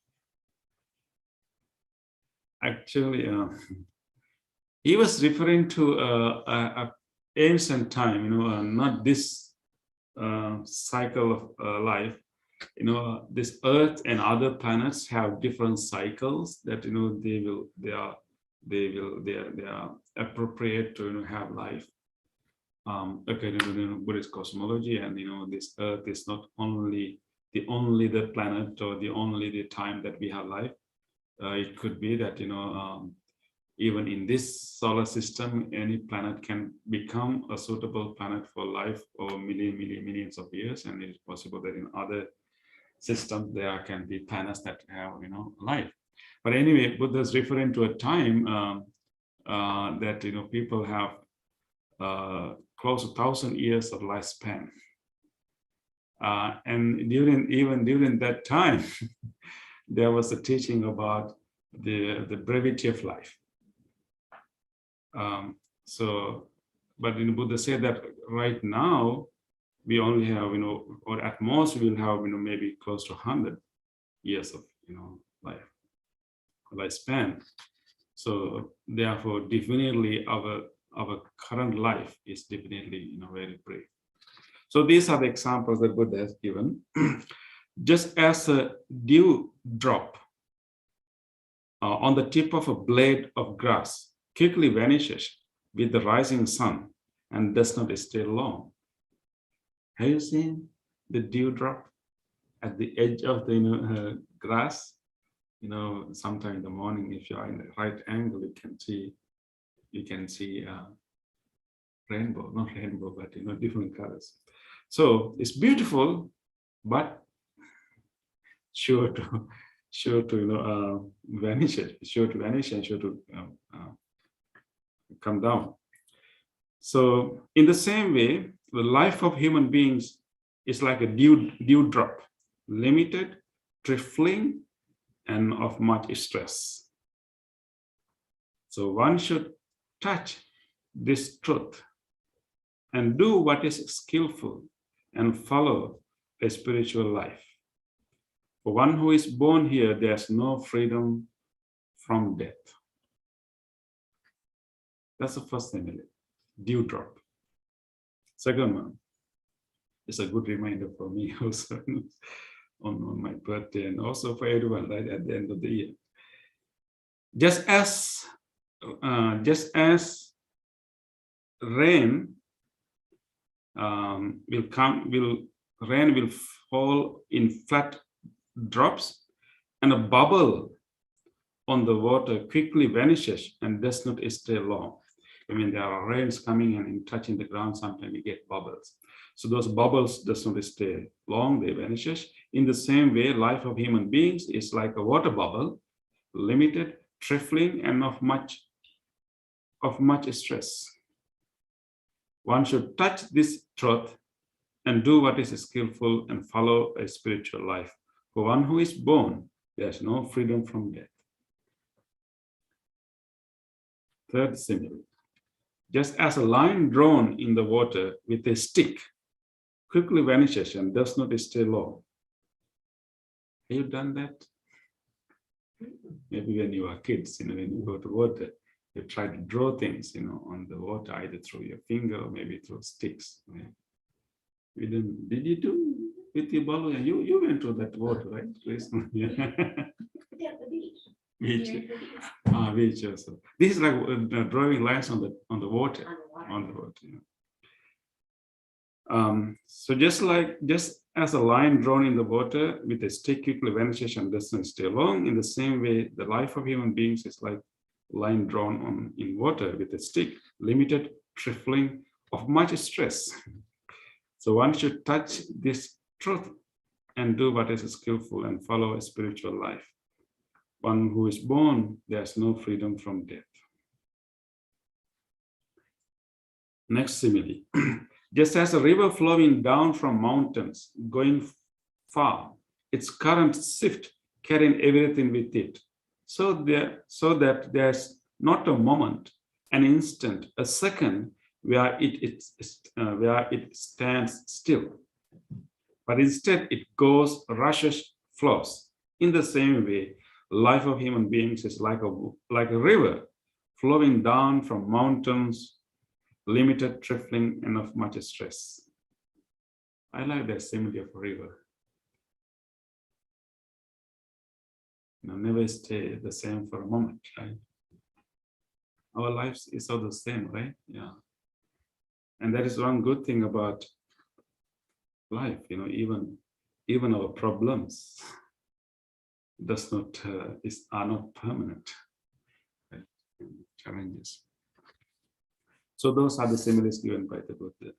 Actually, he was referring to a ancient time, not this cycle of life, this Earth and other planets have different cycles that they are appropriate to have life. According to Buddhist cosmology, and this Earth is not only the planet or the time that we have life. It could be that even in this solar system, any planet can become a suitable planet for life for millions of years, and it is possible that in other systems there can be planets that have life. But anyway, Buddha is referring to a time that people have close to 1,000 years of lifespan, and during that time, there was a teaching about the brevity of life. But Buddha said that right now we only have or at most we'll have maybe close to 100 years of lifespan. So therefore, definitely our current life is definitely very brief. So these are the examples that Buddha has given. Just as a dew drop on the tip of a blade of grass quickly vanishes with the rising sun and does not stay long. Have you seen the dewdrop at the edge of the grass? Sometime in the morning, if you are in the right angle, you can see rainbow, not rainbow, but different colors. So it's beautiful, but sure to vanish. Sure to vanish and sure to come down. So in the same way, the life of human beings is like a dewdrop, limited, trifling, and of much stress. So one should touch this truth and do what is skillful and follow a spiritual life. For one who is born here, there's no freedom from death. That's the first thing, dewdrop. Second one is a good reminder for me also on my birthday, and also for everyone right at the end of the year. Just as rain will fall in flat drops, and a bubble on the water quickly vanishes and does not stay long. There are rains coming and touching the ground, sometimes we get bubbles. So those bubbles does not stay long, they vanishes. In the same way, life of human beings is like a water bubble, limited, trifling, and of much stress. One should touch this truth and do what is skillful and follow a spiritual life. For one who is born, there's no freedom from death. Third simile. Just as a line drawn in the water with a stick quickly vanishes and does not stay long. Have you done that? Maybe when you are kids, when you go to water, you try to draw things, on the water, either through your finger or maybe through sticks. Right? Did you do with your ball? You went to that water, right? Beach. Beach also. This is like drawing lines on the water. So just as a line drawn in the water with a stick quickly vanishes and doesn't stay long, in the same way, the life of human beings is like a line drawn in water with a stick, limited, trifling, of much stress. So one should touch this truth and do what is skillful and follow a spiritual life. One who is born, there's no freedom from death. Next simile. Just as a river flowing down from mountains, going far, its currents shift, carrying everything with it, so that there's not a moment, an instant, a second where it stands still, but instead it goes, rushes, flows. In the same way, life of human beings is like a river flowing down from mountains, limited, trifling, and of much stress. I like that simile of a river. never stay the same for a moment, right? Our lives is all the same, right? Yeah. And that is one good thing about life, even our problems are not permanent, right? Challenges. So those are the similes given by the Buddha.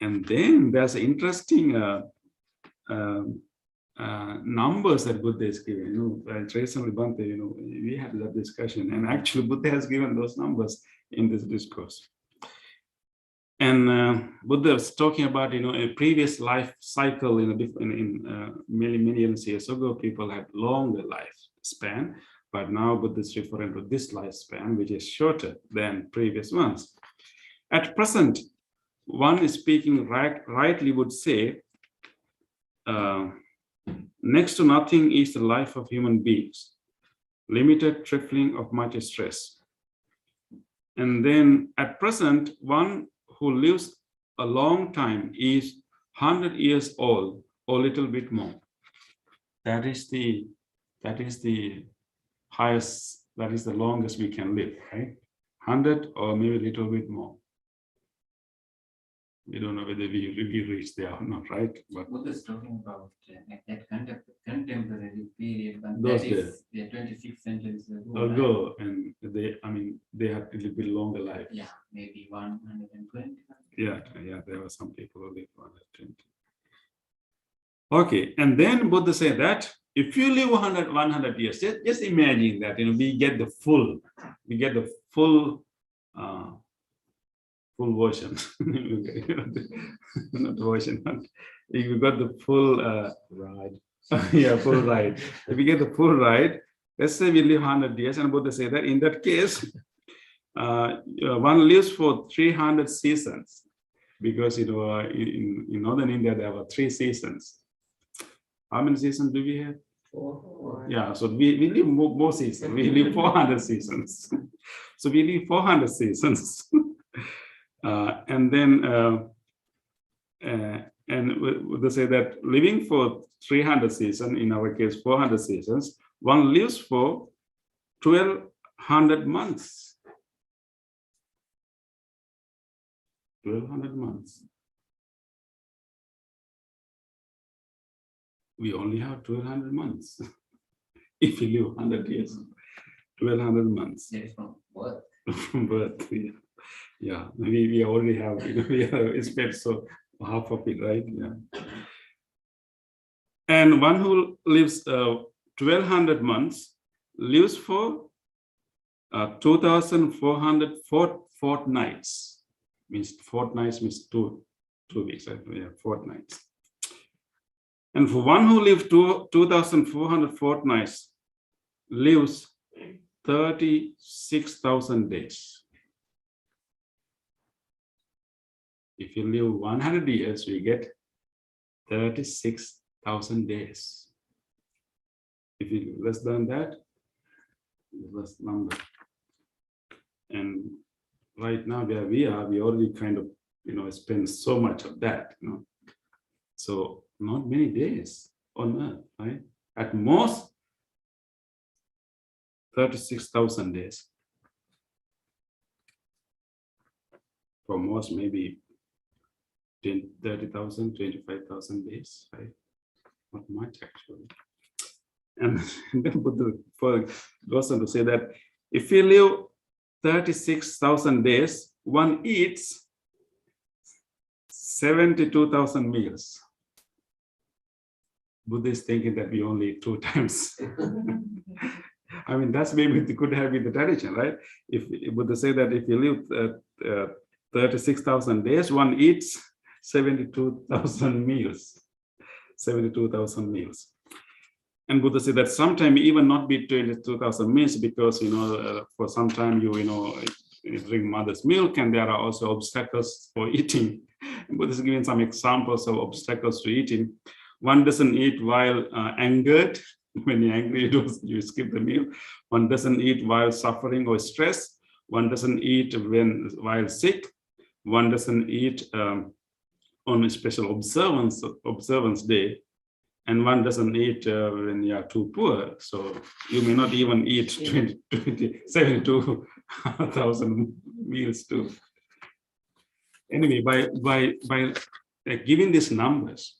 And then there's interesting numbers that Buddha is giving. Recently, Bhante, we had that discussion, and actually Buddha has given those numbers in this discourse. And Buddha was talking about, a previous life cycle in many millions years ago. People had longer lifespan, but now Buddha is referring to this lifespan, which is shorter than previous ones. At present, one is speaking rightly would say, next to nothing is the life of human beings, limited, trifling, of much stress. And then at present, one who lives a long time is 100 years old or a little bit more. That is the highest, that is the longest we can live, right? 100 or maybe a little bit more. We don't know whether we reach there or not, right? But Buddha is talking about that contemporary period, but those that is the 26th century ago, and they had a little bit longer life. Yeah, maybe 120. Yeah, there were some people who lived 120. Okay, and then Buddha said that if you live 100 years, just imagine that we get the full version. Not version, but if you got the full ride. Yeah, full ride. If you get the full ride, let's say we live 100 years, and Buddha say that in that case, one lives for 300 seasons, because in northern India there were 3 seasons. How many seasons do we have? 4. Yeah, so we live more seasons. We live 400 seasons. So we live 400 seasons. And then they say that living for 300 seasons, in our case 400 seasons, one lives for 1200 months. 1200 months. We only have 1200 months. If we live 100 years, 1200 months. That is from birth. From birth, yeah. We already have, we have spent so half of it, right? Yeah. And one who lives 1200 months lives for 2400 fortnights. Means fortnights means two weeks, right? Yeah, fortnights. And for one who lives 2400 fortnights lives 36,000 days. If you live 100 years, we get 36,000 days. If you less than that, less number. And right now where we are, we already kind of, spend so much of that, So not many days on earth, right? At most, 36,000 days. For most, maybe 30,000, 25,000 days, right? Not much actually. And then Buddha goes on to say that if you live 36,000 days, one eats 72,000 meals. Buddha is thinking that we only eat 2 times. That's maybe it could have been the tradition, right? If Buddha say that if you live 36,000 days, one eats 72,000 meals. 72,000 meals. And Buddha said that sometime even not be 22,000 meals, because for some time you drink mother's milk, and there are also obstacles for eating. And Buddha is giving some examples of obstacles to eating. One doesn't eat while angered. When you're angry, you skip the meal. One doesn't eat while suffering or stressed. One doesn't eat while sick. One doesn't eat on a special observance day. and one doesn't eat when you are too poor. So you may not even eat 72,000 meals too. Anyway, by giving these numbers,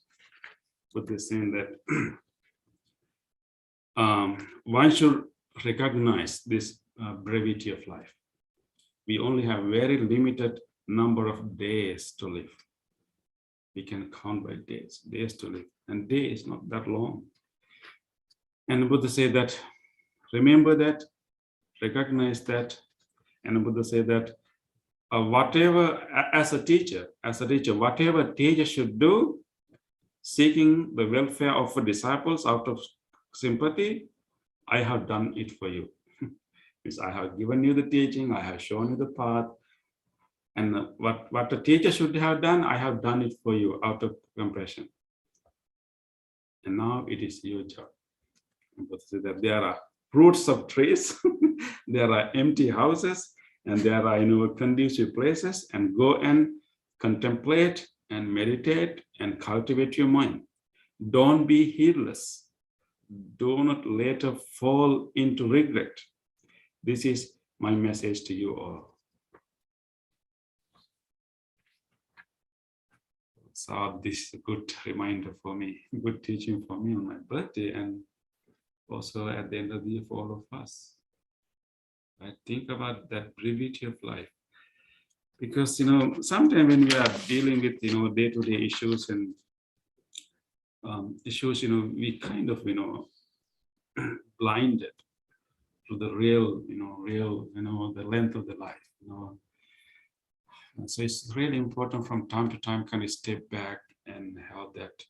what they're saying that one should recognize this brevity of life. We only have very limited number of days to live. We can count by days to live, and day is not that long. And the Buddha say that, remember that, recognize that, and the Buddha say that whatever, as a teacher, whatever teacher should do, seeking the welfare of the disciples out of sympathy, I have done it for you. Because I have given you the teaching, I have shown you the path, and what the teacher should have done, I have done it for you out of compassion. And now it is your job. But so that there are roots of trees, there are empty houses, and there are conducive places, and go and contemplate and meditate and cultivate your mind. Don't be heedless. Do not later fall into regret. This is my message to you all. So this is a good reminder for me, good teaching for me on my birthday, and also at the end of the year for all of us. I think about that brevity of life, because sometimes when we are dealing with day-to-day issues and issues, we kind of blinded to the real, the length of the life, And so it's really important from time to time, kind of step back and have that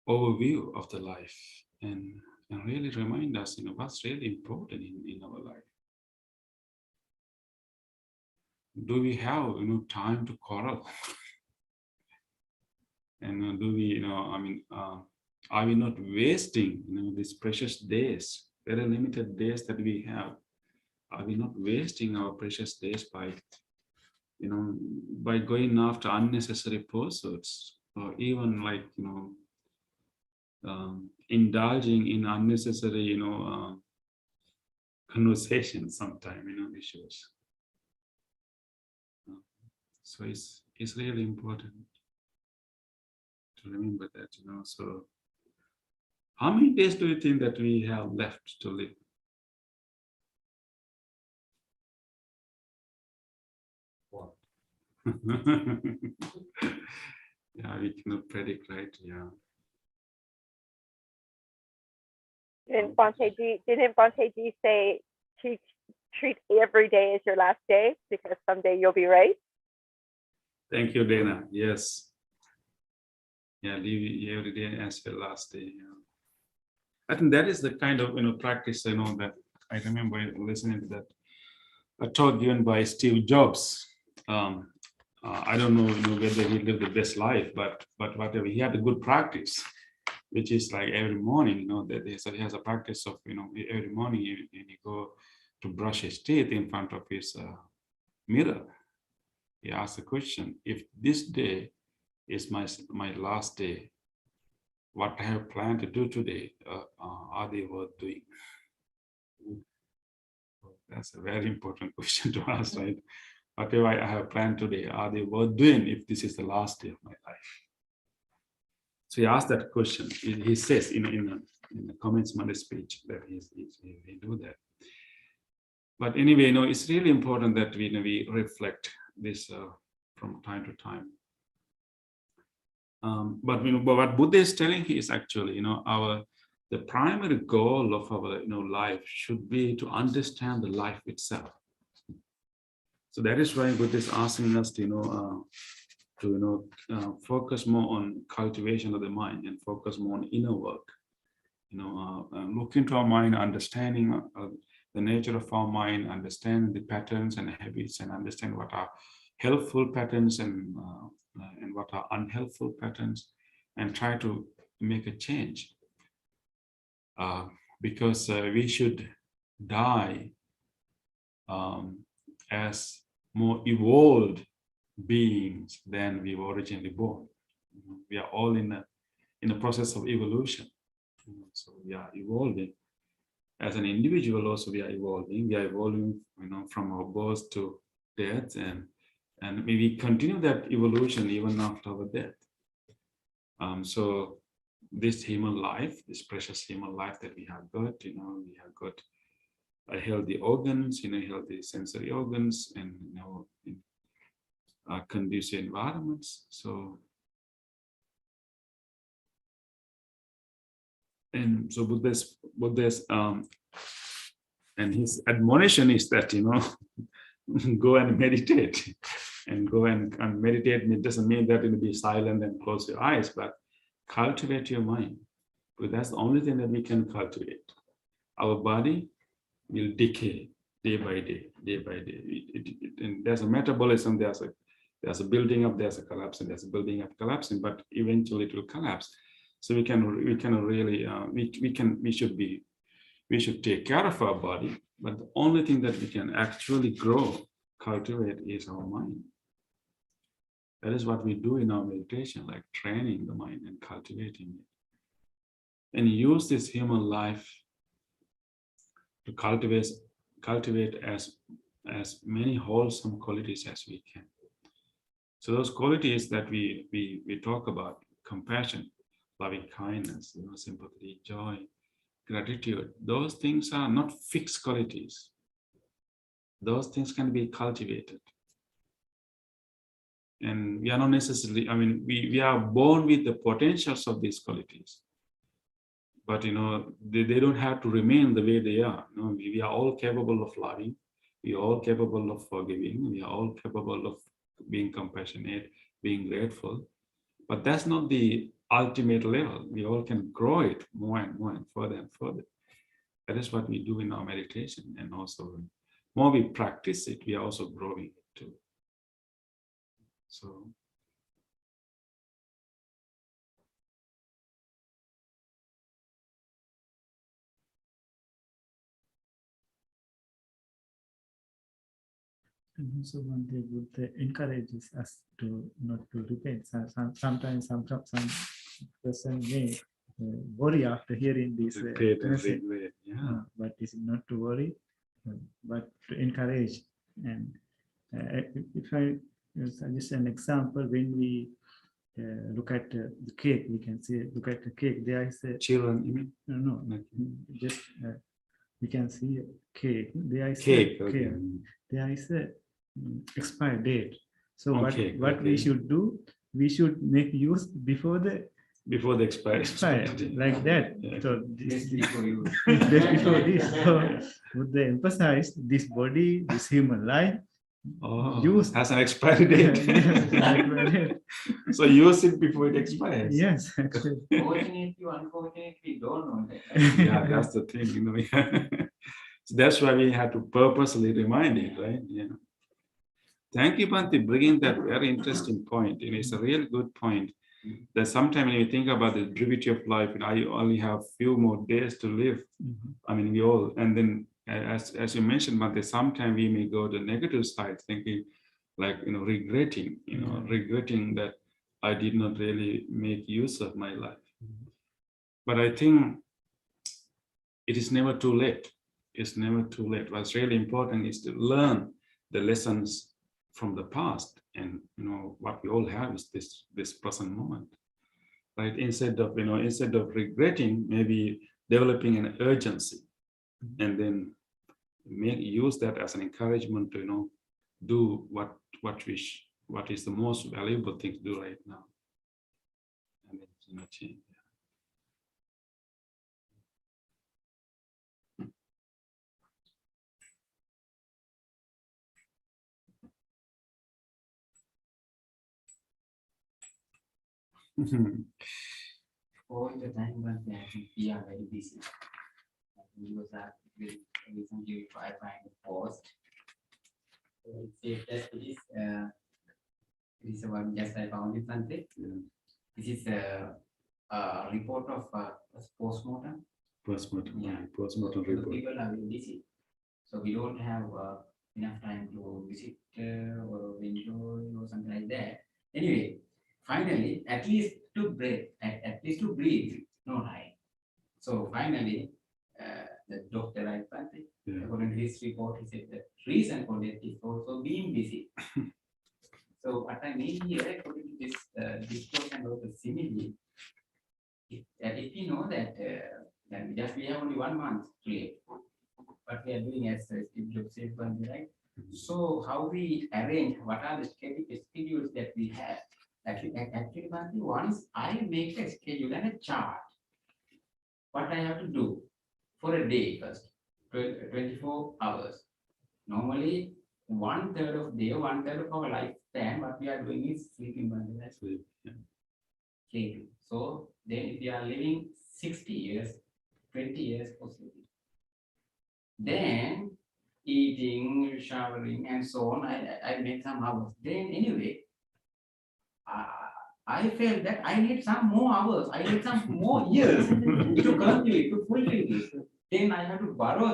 overview of the life, and really remind us, what's really important in our life. Do we have, time to quarrel? And do we, are we not wasting, these precious days, very limited days that we have? Are we not wasting our precious days by, by going after unnecessary pursuits, or even like, indulging in unnecessary, conversations sometimes, issues. So it's really important to remember that, So how many days do you think that we have left to live? One. Yeah, we cannot predict, right? Yeah. Didn't Bhante Ji say treat every day as your last day, because someday you'll be right? Thank you, Dana. Yes. Yeah, live every day as your last day. Yeah. I think that is the kind of practice that I remember listening to that a talk given by Steve Jobs. I don't know, whether he lived the best life, but whatever, he had a good practice, which is like every morning, that he has a practice of every morning he go to brush his teeth in front of his mirror. He asks the question: if this day is my last day, what I have planned to do today, are they worth doing? That's a very important question to ask, right? Whatever I have planned today, are they worth doing if this is the last day of my life? So he asked that question. He says in the commencement speech that he do that. But anyway, it's really important that we reflect this from time to time. But what Buddha is telling is actually, the primary goal of our life should be to understand the life itself. So that is why Buddha is asking us to focus more on cultivation of the mind and focus more on inner work. Look into our mind, understanding the nature of our mind, understand the patterns and habits, and understand what are helpful patterns and what are unhelpful patterns, and try to make a change. Because we should die as more evolved beings than we were originally born. We are all in a in the process of evolution. So we are evolving. As an individual also we are evolving. We are evolving, from our birth to death, and maybe continue that evolution even after our death. So this human life, this precious human life that we have got, we have got healthy organs, healthy sensory organs, and in conducive environments. So Buddha's and his admonition is that go and meditate, and go and meditate. It doesn't mean that be silent and close your eyes, but cultivate your mind, because that's the only thing that we can cultivate. Our body will decay day by day, and there's a metabolism. There's a building up, there's a collapse, and there's a building up, collapsing, but eventually it will collapse. So we should take care of our body, but the only thing that we can actually grow, cultivate, is our mind. That is what we do in our meditation, like training the mind and cultivating it, and use this human life to cultivate as many wholesome qualities as we can. So those qualities that we talk about: compassion, loving kindness, sympathy, joy, gratitude. Those things are not fixed qualities. Those things can be cultivated. And we are not necessarily, we are born with the potentials of these qualities. But, they don't have to remain the way they are. We are all capable of loving. We are all capable of forgiving. We are all capable of being compassionate, being grateful. But that's not the ultimate level. We all can grow it more and more and further and further. That is what we do in our meditation. And also, the more we practice it, we are also growing it too. So and also one day Buddha encourages us to not to repent. Sometimes some person may worry after hearing this message, but it's not to worry, but to encourage. And if I suggest an example, when we look at the cake, we can see, look at the cake. There is a children, you mean? No, just we can see a cake. There is cake. There is a expiry date. So what we should do? We should make use before the expiry, like that. Yeah. So Just before you. just before this. So would they emphasize this body, this human life? Use has an expiry date. So use it before it expires. Yes, actually. Fortunately, unfortunately, don't know that. Yeah, that's the thing, So that's why we have to purposely remind it, right? Yeah. Thank you, Bhante, bringing that very interesting point. It's a really good point. That sometimes when you think about the brevity of life, I only have few more days to live. We all, and then as you mentioned, Bhante, sometimes we may go to the negative side, thinking like, regretting, regretting that I did not really make use of my life. But I think it is never too late. It's never too late. What's really important is to learn the lessons from the past, and what we all have is this present moment, right? Instead of regretting, maybe developing an urgency, and then use that as an encouragement to do what is the most valuable thing to do right now, and then change. All the time, but I think we are very busy. Because recently I find a post. It says that this is one just I found it something. This is a report of postmortem. Postmortem So the report. people are very busy, so we don't have enough time to visit or enjoy or something like that. Anyway, finally, at least to breathe, at least to breathe, no right. So finally, the doctor, according to his report, he said the reason for that is also being busy. So what I mean here, according to this discourse and also simile, if you know that then just we have only 1 month to live, what we are doing as Steve Jobs said, right? So how we arrange, what are the schedules that we have? Actually, once I make a schedule and a chart, what I have to do for a day first, 24 hours. Normally, 1/3 of day, 1/3 of our lifespan, what we are doing is sleeping. Sleep, yeah. Sleeping. So then if you are living 60 years, 20 years for sleeping. Then eating, showering, and so on, I make some hours. Then anyway, I felt that I need some more hours. I need some more years to complete, to fulfill this. Then I have to borrow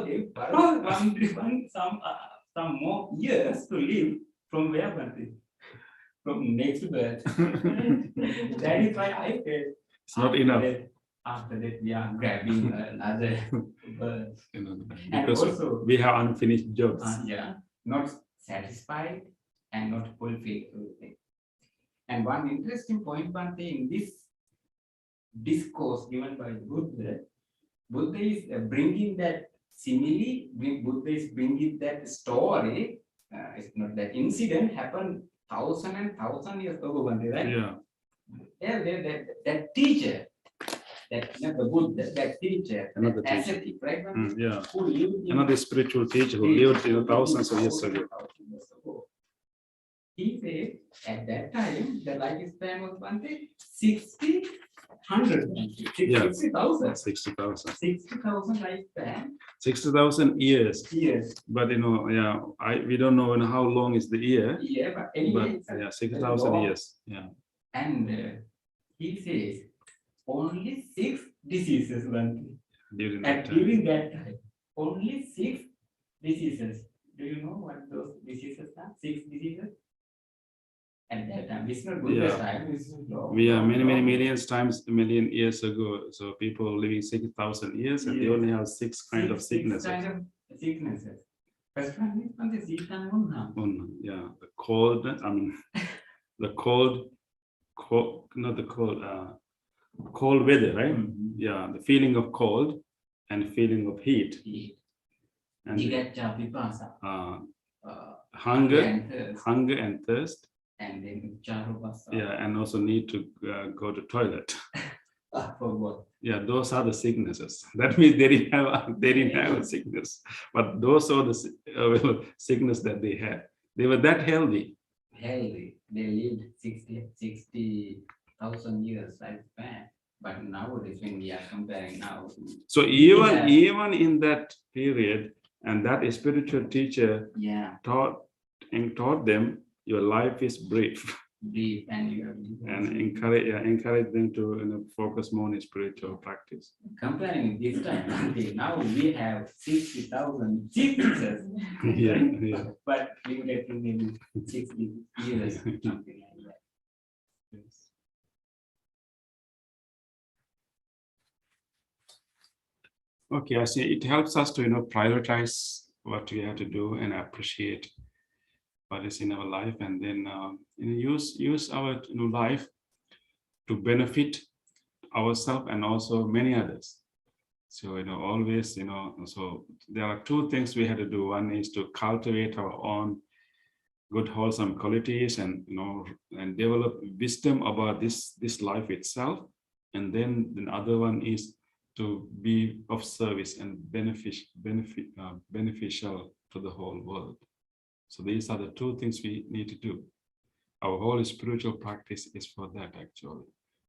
some more years to live from where country? From next birth. That is why I felt It's not enough. After that, we are grabbing another birth. And Because also, we have unfinished jobs. Not satisfied and not fulfilled. And one interesting point, Bhante, in this discourse given by Buddha, Buddha is bringing that simile, Buddha is bringing that story, it's not that incident happened 1,000 and 1,000 years ago, Bhante, right? Yeah. That teacher, not the Buddha, that teacher, Another that teacher. ascetic, right? Yeah. Who lived in Another spiritual teacher who lived thousands of years ago. He said at that time the lifespan was 60, 100, 60,000. 60,000. 60,000 lifespan. 60,000 years. Years. But we don't know how long is the year. Yeah, but anyway. But, yeah, 60,000 years. Yeah. And he says only 6 diseases went during that time. During that time. Only 6 diseases. Do you know what those diseases are? 6 diseases? At that time, it's not good time. We are many million years ago. So people living 6,000 years and they only have 6 kind of sicknesses. First one is yeah, the cold. I mean, the cold, not the cold. Cold weather, right? Yeah, the feeling of cold and feeling of heat. And hunger and thirst. And then and also need to go to toilet. For what? Yeah, those are the sicknesses. That means they didn't have a sickness, but those are the sickness that they had. They were that healthy. They lived 60,000 years lifespan. But nowadays, when we are comparing now, so even in that period, and that spiritual teacher taught them, your life is brief. And encourage them to focus more on spiritual practice. Comparing this time, now we have 60,000 sicknesses. Yeah. But limited to maybe 60 years, something like that. Yes. Okay, I see. It helps us to prioritize what we have to do and appreciate what is in our life, and then use our life to benefit ourselves and also many others. So always so there are 2 things we have to do. One is to cultivate our own good wholesome qualities and and develop wisdom about this life itself, and then the other one is to be of service and beneficial to the whole world. So these are the 2 things we need to do. Our whole spiritual practice is for that, actually.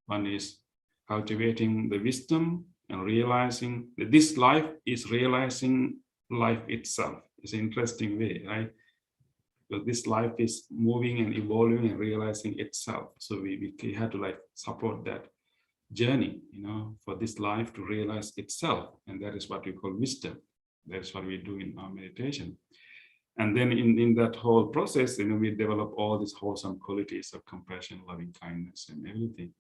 One is cultivating the wisdom and realizing that this life is realizing life itself. It's an interesting way, right? Because this life is moving and evolving and realizing itself. So we have to support that journey, for this life to realize itself. And that is what we call wisdom. That's what we do in our meditation. And then in that whole process, we develop all these wholesome qualities of compassion, loving kindness, and everything.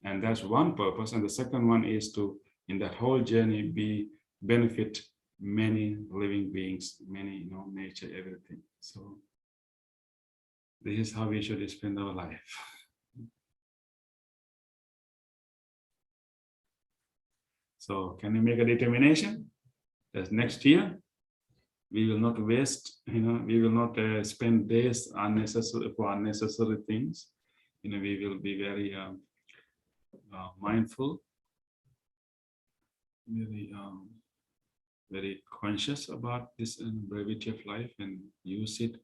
And that's one purpose. And the second one is to, in that whole journey, benefit many living beings, many, nature, everything. So this is how we should spend our life. So can you make a determination that next year we will not waste, we will not spend days for unnecessary things. We will be very mindful, very conscious about this brevity of life, and use it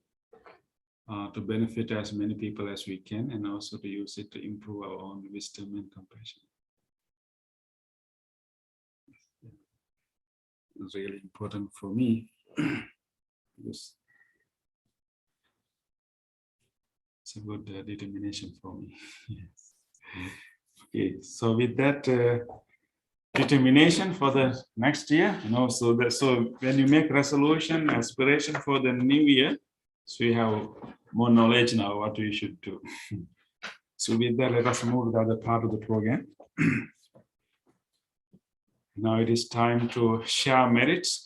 to benefit as many people as we can, and also to use it to improve our own wisdom and compassion. It's really important for me. It's a good determination for me. Yes. Okay, so with that determination for the next year, so when you make resolution, aspiration for the new year, so you have more knowledge now what we should do. So with that, let us move to the other part of the program. Now it is time to share merits.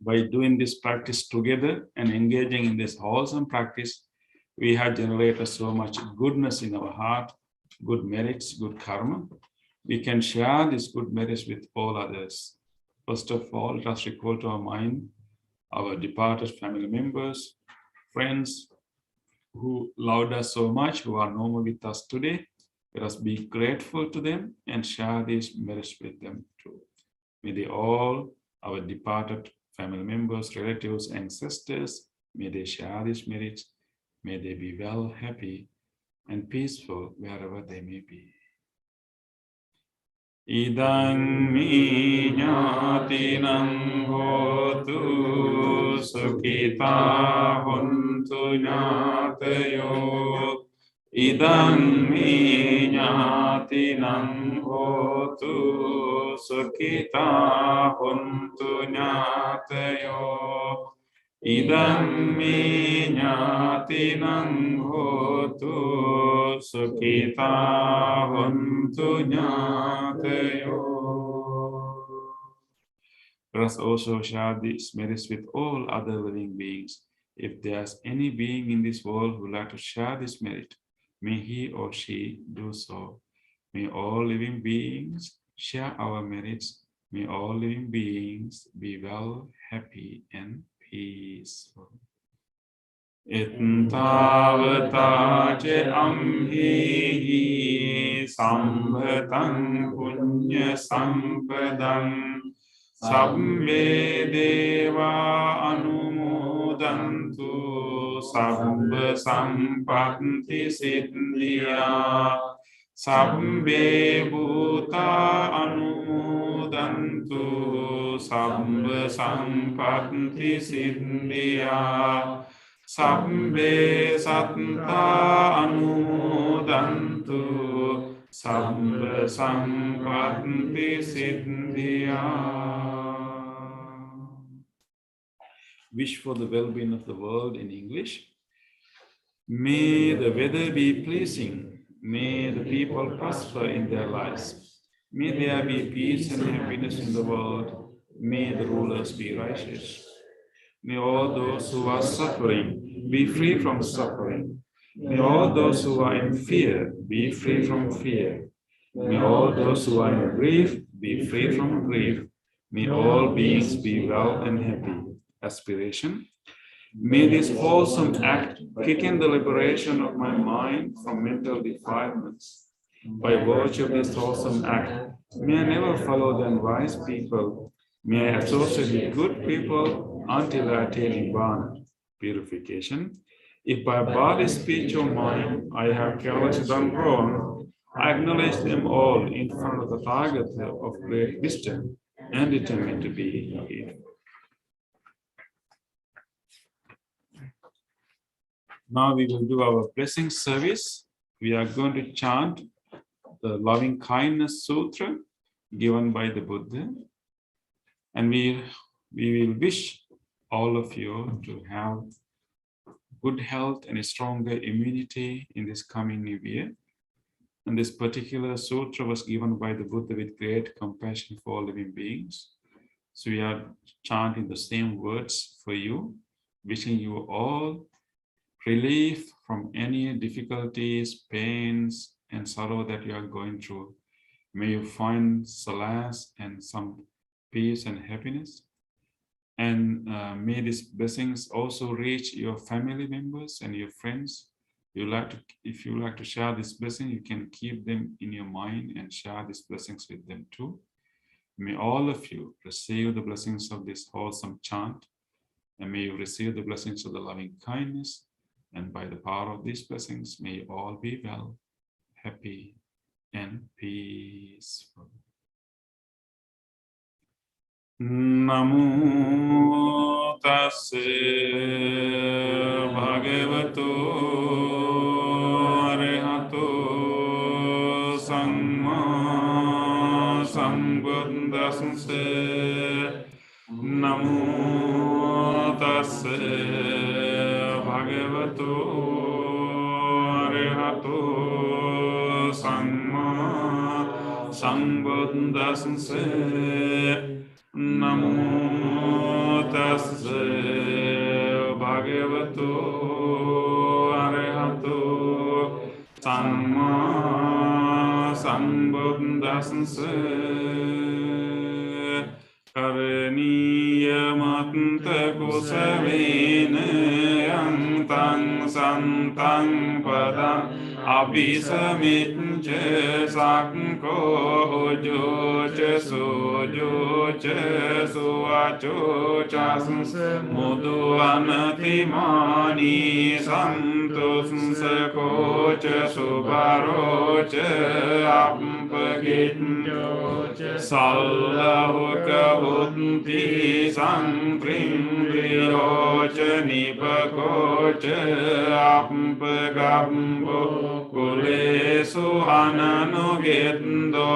By doing this practice together and engaging in this wholesome practice, we have generated so much goodness in our heart, good merits, good karma. We can share this good merits with all others. First of all, let us recall to our mind our departed family members, friends who loved us so much, who are no more with us today. Let us be grateful to them and share these merits with them too. May they all, our departed family members, relatives, ancestors, may they share these merits. May they be well, happy, and peaceful wherever they may be. Idang mi ñātinang hotu sukhita hontu ñātayo. Idang mi ñātinang hotu sukhita hontu ñātayo. Idam mi ñātinang hotu sukhita hontu ñātayo. Let us also share these merits with all other living beings. If there's any being in this world who would like to share this merit, may he or she do so. May all living beings share our merits. May all living beings be well, happy, and peaceful. Ittavata ce amhi sambhatam punya sampadam sabbe deva anumodantu sabba sampatti siddhya sabbe bhuta anumodantu sabba sampatti siddhya sabbe satta anumodantu sabba sampatti siddhya. Wish for the well-being of the world in English. May the weather be pleasing. May the people prosper in their lives. May there be peace and happiness in the world. May the rulers be righteous. May all those who are suffering be free from suffering. May all those who are in fear be free from fear. May all those who are in grief be free from grief. May all beings be well and happy. Aspiration. May this wholesome act quicken the liberation of my mind from mental defilements. By virtue of this wholesome act, may I never follow the unwise people. May I associate with good people until I attain Nibbana, purification. If by body, speech, or mind I have carelessly done wrong, I acknowledge them all in front of the Tathagata of great wisdom and determine to be healed. Now we will do our blessing service. We are going to chant the Loving Kindness Sutra given by the Buddha. And we will wish all of you to have good health and a stronger immunity in this coming new year. And this particular sutra was given by the Buddha with great compassion for living beings. So we are chanting the same words for you, wishing you all relief from any difficulties, pains, and sorrow that you are going through. May you find solace and some peace and happiness. And may these blessings also reach your family members and your friends. If you like to share this blessing, you can keep them in your mind and share these blessings with them too. May all of you receive the blessings of this wholesome chant, and may you receive the blessings of the loving kindness. And by the power of these blessings, may you all be well, happy, and peaceful. Namo tassa bhagavato arahato samma sambuddhassa. Namo tassa bhagavato arahato samma sambuddhassa. Namo tassa bhagavato arahato samma sambuddhassa. Karaniyamatanta kusavena yantang santang padang abhisamicca sakko jocha sojocha suvacho chasans mudu anatimani santosakocha subarocha ampagityocha sallavukavunti santrindriyocha nipakocha ampagambo kulesu ananugendo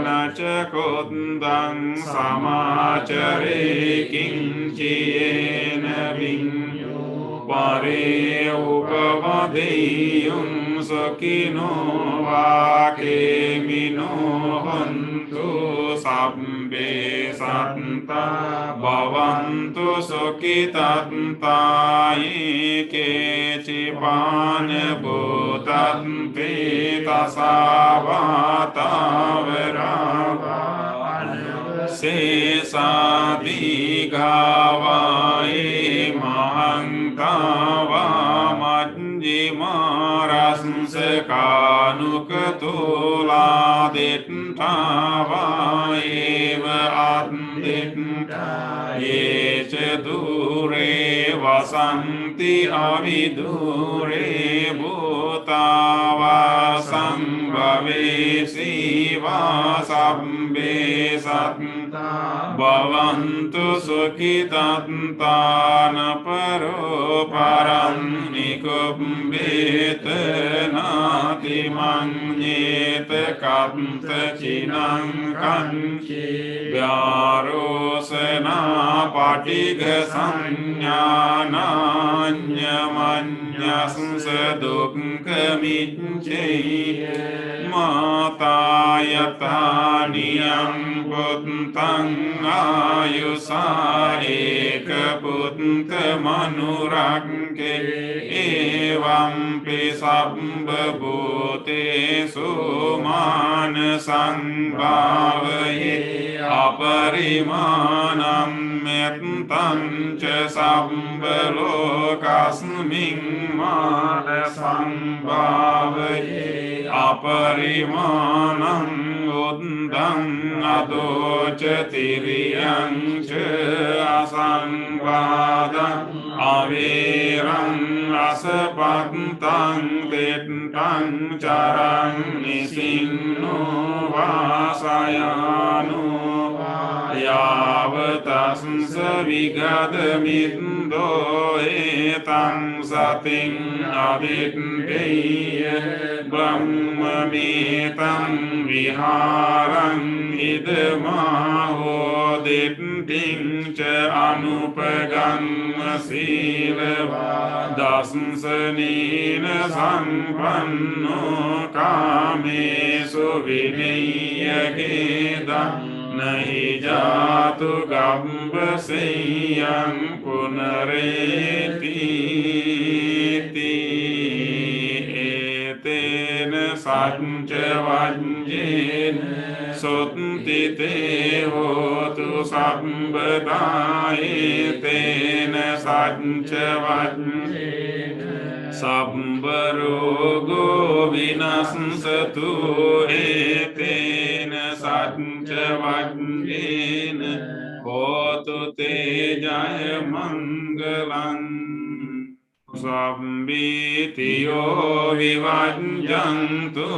nacha kundang samachare kinchiyena vinyo pare upavadeyum sakino vakemino hantu sabbe santa bhavantu sukhitatanta eke chipane bhutat tasavata Sesadhigavaye mahantava majjimaraskanukatula dittava eva additta yecha dure vasanti avidure bhutava sambhave siva sabbe satta bhavantu sukhitatana paro parannikumbeta nati manyeta kapta chinang kanchi vyarosena patiga sanyana manyasya dukkhamicce matayathaniyam puttang ayusa eka putta manuragke evampi sabba bhutesu manasang bhavaye aparimanam mettam ca sabba lokasmin manasang bhavaye aparimanam uddam adocha tiriyang ca asangvadam aviram asapantang tittang charang nisinno vasayano yavatasya vigadamindo etang sating aviddeya brahmamitang viharang idamaho තිංච අනුපගම්ම සීලවා දස්සනීන සම්පන්නෝ කාමේසු විනය්‍යගේදං නහි ජාතු ගම්බසෙයං පුනරේති ඒතේන සච්ච වජ්ජේන සොත්තිතේ හෝතු සම්බදායේතේන සච්ච වජ්ජේන සම්බරෝගෝ විනස්සතු ඒතේන සච්ච වජ්ජේන හෝතු තේජය මංගලං සම්බීතියෝ විවජ්ජන්තු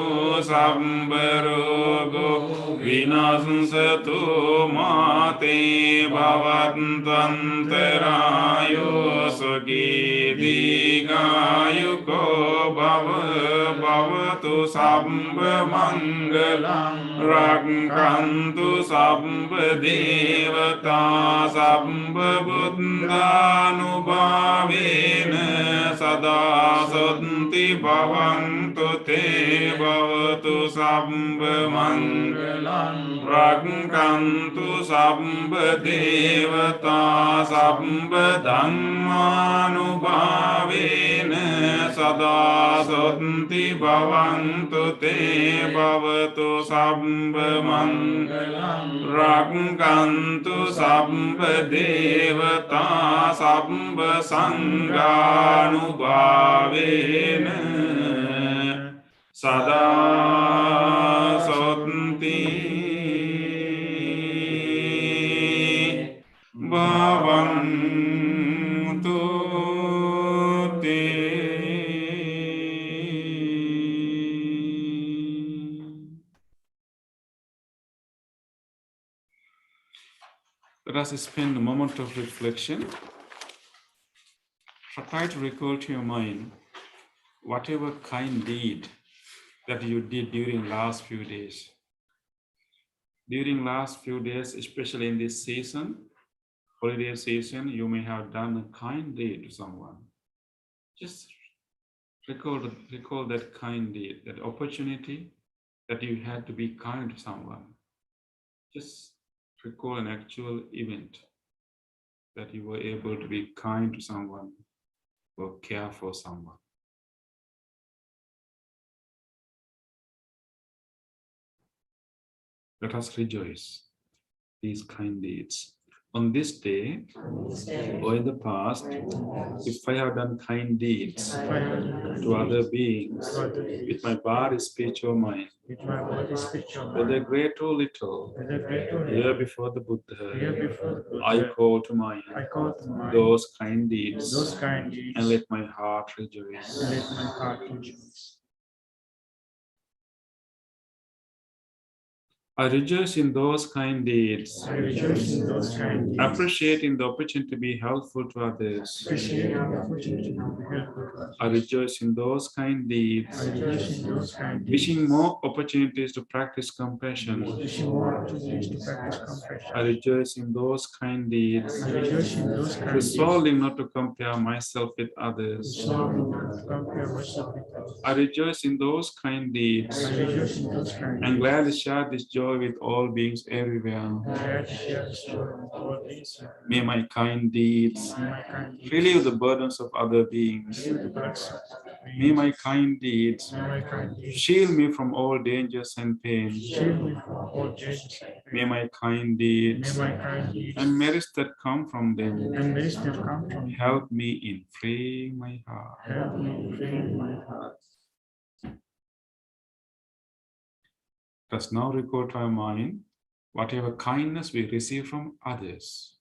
සම්බරෝගෝ විනස්සතු මාතේ භවන්තන්තරායෝ සුඛී දීඝායුකෝ භවතු සම්බ මංගලං රක්ඛන්තු සම්බ දේවතා සම්බ බුද්ධානුභාවේන සදා සොත්ති භවන්තු තේ භවතු සම්බ මංගලං රක්ඛන්තු සම්බ දේවතා සම්බ ධම්මානුභාවේන සදා සොත්ති භවන්තු තේ භවතු සම්බ මංගලං රක්ඛන්තු සම්බ දේවතා සම්බ සංඝානුභාවේන සදා සොත්ති භවන්තු තේ. Let us spend a moment of reflection. Try to recall to your mind whatever kind deed that you did during last few days. During last few days, especially in this season, holiday season, you may have done a kind deed to someone. Just recall that kind deed, that opportunity that you had to be kind to someone. Just recall an actual event that you were able to be kind to someone or care for someone. Let us rejoice these kind deeds. On this day or in the past, if I have done kind deeds to other beings with my body, speech, or mind, whether great or little, here before the Buddha, I call to mind those kind deeds and let my heart rejoice. I rejoice in those kind deeds, appreciating the opportunity to be helpful to others. I rejoice in those kind deeds, wishing more opportunities to practice compassion. I rejoice in those kind deeds, resolving not to compare myself with others. I rejoice in those kind deeds and gladly share this joy with all beings everywhere. May my kind deeds relieve the burdens of other beings. May my kind deeds shield me from all dangers and pain. May my kind deeds and merits that come from them help me in freeing my heart. Let us now recall to our mind whatever kindness we receive from others.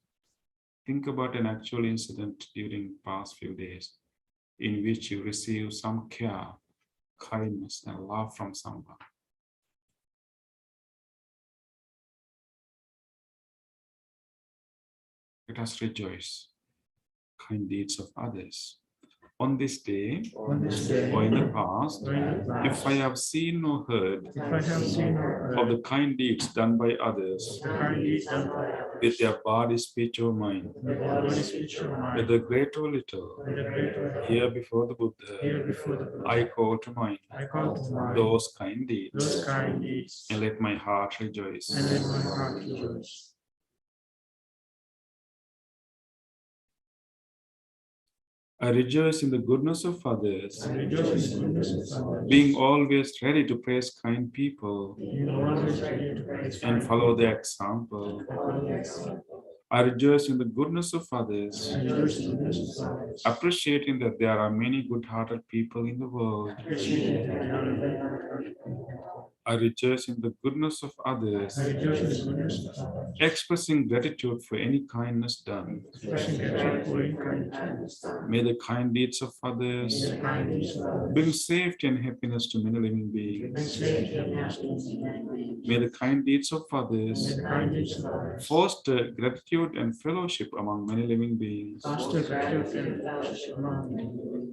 Think about an actual incident during past few days in which you receive some care, kindness, and love from someone. Let us rejoice kind deeds of others. On this day or in the past, if I have seen or heard of the kind deeds done by others, with their body, speech, or mind, with their body, speech, or mind, whether great or little, whether great or little, here before the here Buddha, before the Buddha, I call to mind I call to mind those kind deeds, those kind deeds, and let my heart rejoice. and let my heart rejoice. I rejoice in the goodness of others, I rejoice in the goodness of others, being always ready to praise kind people being always ready to praise and kind follow people, their example. and follow their example. I rejoice in the goodness of others, I rejoice in the goodness of others, appreciating that there are many good-hearted people in the world. appreciating that there are many good-hearted people. I rejoice in the goodness of others, I rejoice in the goodness of others, expressing gratitude for any kindness done. expressing gratitude for any kind kindness. May the kind deeds of May others the kind deeds of others bring safety and happiness to many living bring beings. safety and happiness to many. May the kind deeds of May others the kind deeds of others foster gratitude and fellowship among many living beings. foster gratitude and fellowship among many.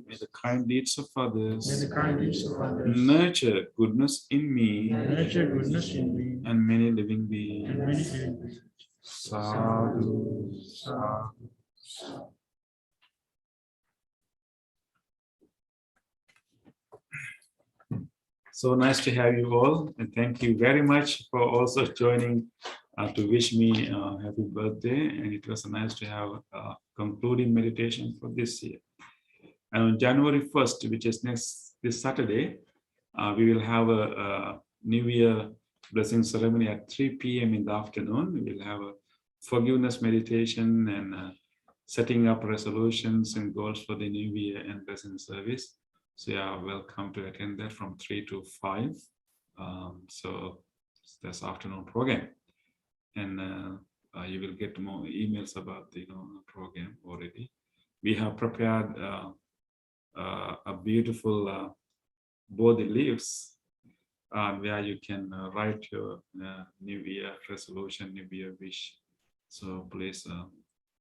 May the kind deeds of May others the kind deeds of others nurture goodness in me nurture goodness in me and many living and beings. many living beings. Sadhu, sadhu. So nice to have you all, and thank you very much for also joining to wish me happy birthday. And it was nice to have a concluding meditation for this year. And on January 1st, which is this Saturday, we will have a New Year blessing ceremony at 3 p.m. in the afternoon. We will have a forgiveness meditation and setting up resolutions and goals for the New Year and blessing service. So you are welcome to attend that from 3 to 5. So that's afternoon program. And you will get more emails about the program already. We have prepared a beautiful Bodhi leaves where you can write your New Year resolution, New Year wish. So please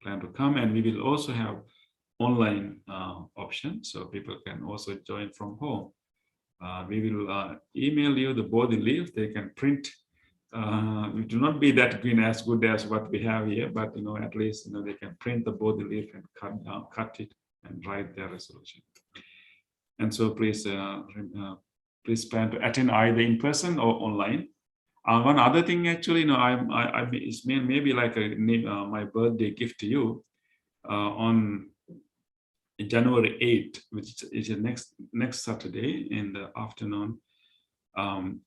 plan to come, and we will also have online option, so people can also join from home. We will email you the Bodhi leaves. They can print. It will not be that green as good as what we have here, but at least they can print the Bodhi leaf and cut it and write their resolution. And so please plan to attend either in person or online. One other thing, actually, it's maybe like my birthday gift to you on January 8th, which is next Saturday in the afternoon,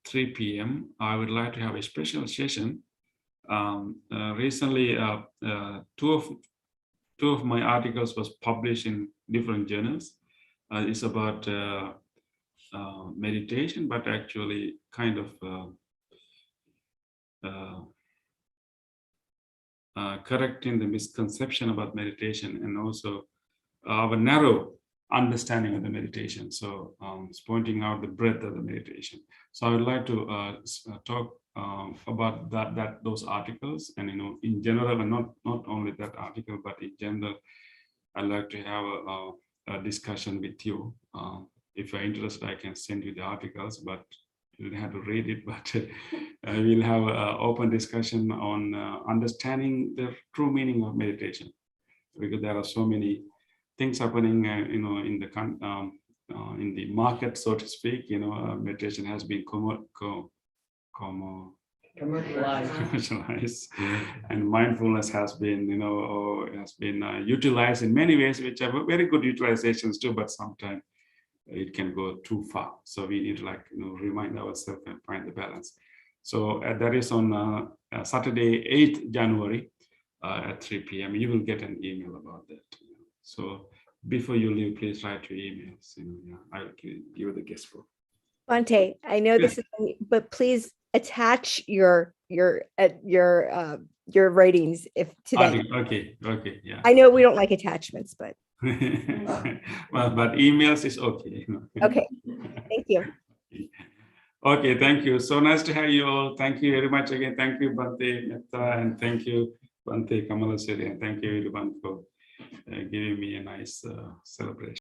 3 p.m. I would like to have a special session. Recently, two of my articles was published in different journals. It's about meditation, but actually kind of correcting the misconception about meditation and also our narrow understanding of the meditation. So it's pointing out the breadth of the meditation. So I would like to talk about those articles, and in general, and not only that article, but in general, I'd like to have a discussion with you. If you're interested, I can send you the articles, but you'll have to read it. But we'll have an open discussion on understanding the true meaning of meditation, because there are so many things happening, in the market, so to speak. Meditation has been commercialized, and mindfulness has been, utilized in many ways, which are very good utilizations too. But sometimes it can go too far. So we need to remind ourselves and find the balance. So that is on Saturday, 8th January at 3 p.m. You will get an email about that. So before you leave, please write your emails. I'll give you the guest book. Bhante, I know this is, but please attach your writings to that. Okay, yeah. I know we don't like attachments, but but emails is okay. okay. Thank you. Okay, thank you. So nice to have you all. Thank you very much again. Thank you, Bhante Metta, and thank you, Bhante Kamalasiri, and thank you, everyone, for giving me a nice celebration.